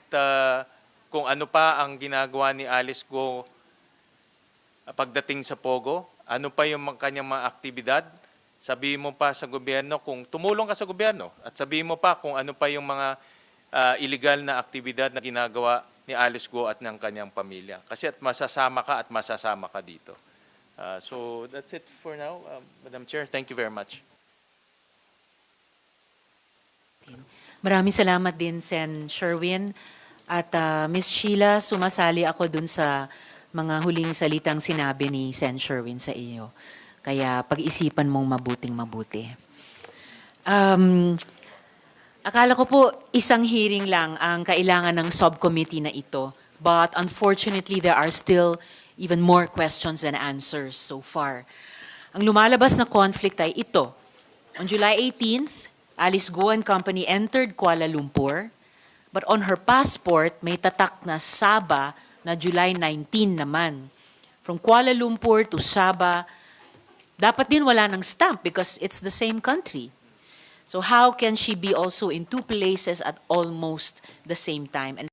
kung ano pa ang ginagawa ni Alice Go pagdating sa POGO, ano pa yung kanyang mga aktibidad, sabihin mo pa sa gobyerno kung tumulong ka sa gobyerno at sabihin mo pa kung ano pa yung mga illegal na aktibidad na ginagawa ni Alice Go at ng kanyang pamilya. Kasi at masasama ka dito. So that's it for now, Madam Chair. Thank you very much. Maraming salamat din, Sen. Sherwin. At Ms. Sheila, sumasali ako dun sa mga huling salitang sinabi ni Sen. Sherwin sa iyo. Kaya pag-isipan mong mabuting-mabuti. Akala ko po isang hearing lang ang kailangan ng subcommittee na ito. But unfortunately, there are still even more questions than answers so far. Ang lumalabas na conflict ay ito. On July 18th, Alice Go and Company entered Kuala Lumpur, but on her passport, may tatak na Sabah na July 19 naman. From Kuala Lumpur to Sabah, dapat din wala ng stamp because it's the same country. So how can she be also in two places at almost the same time? And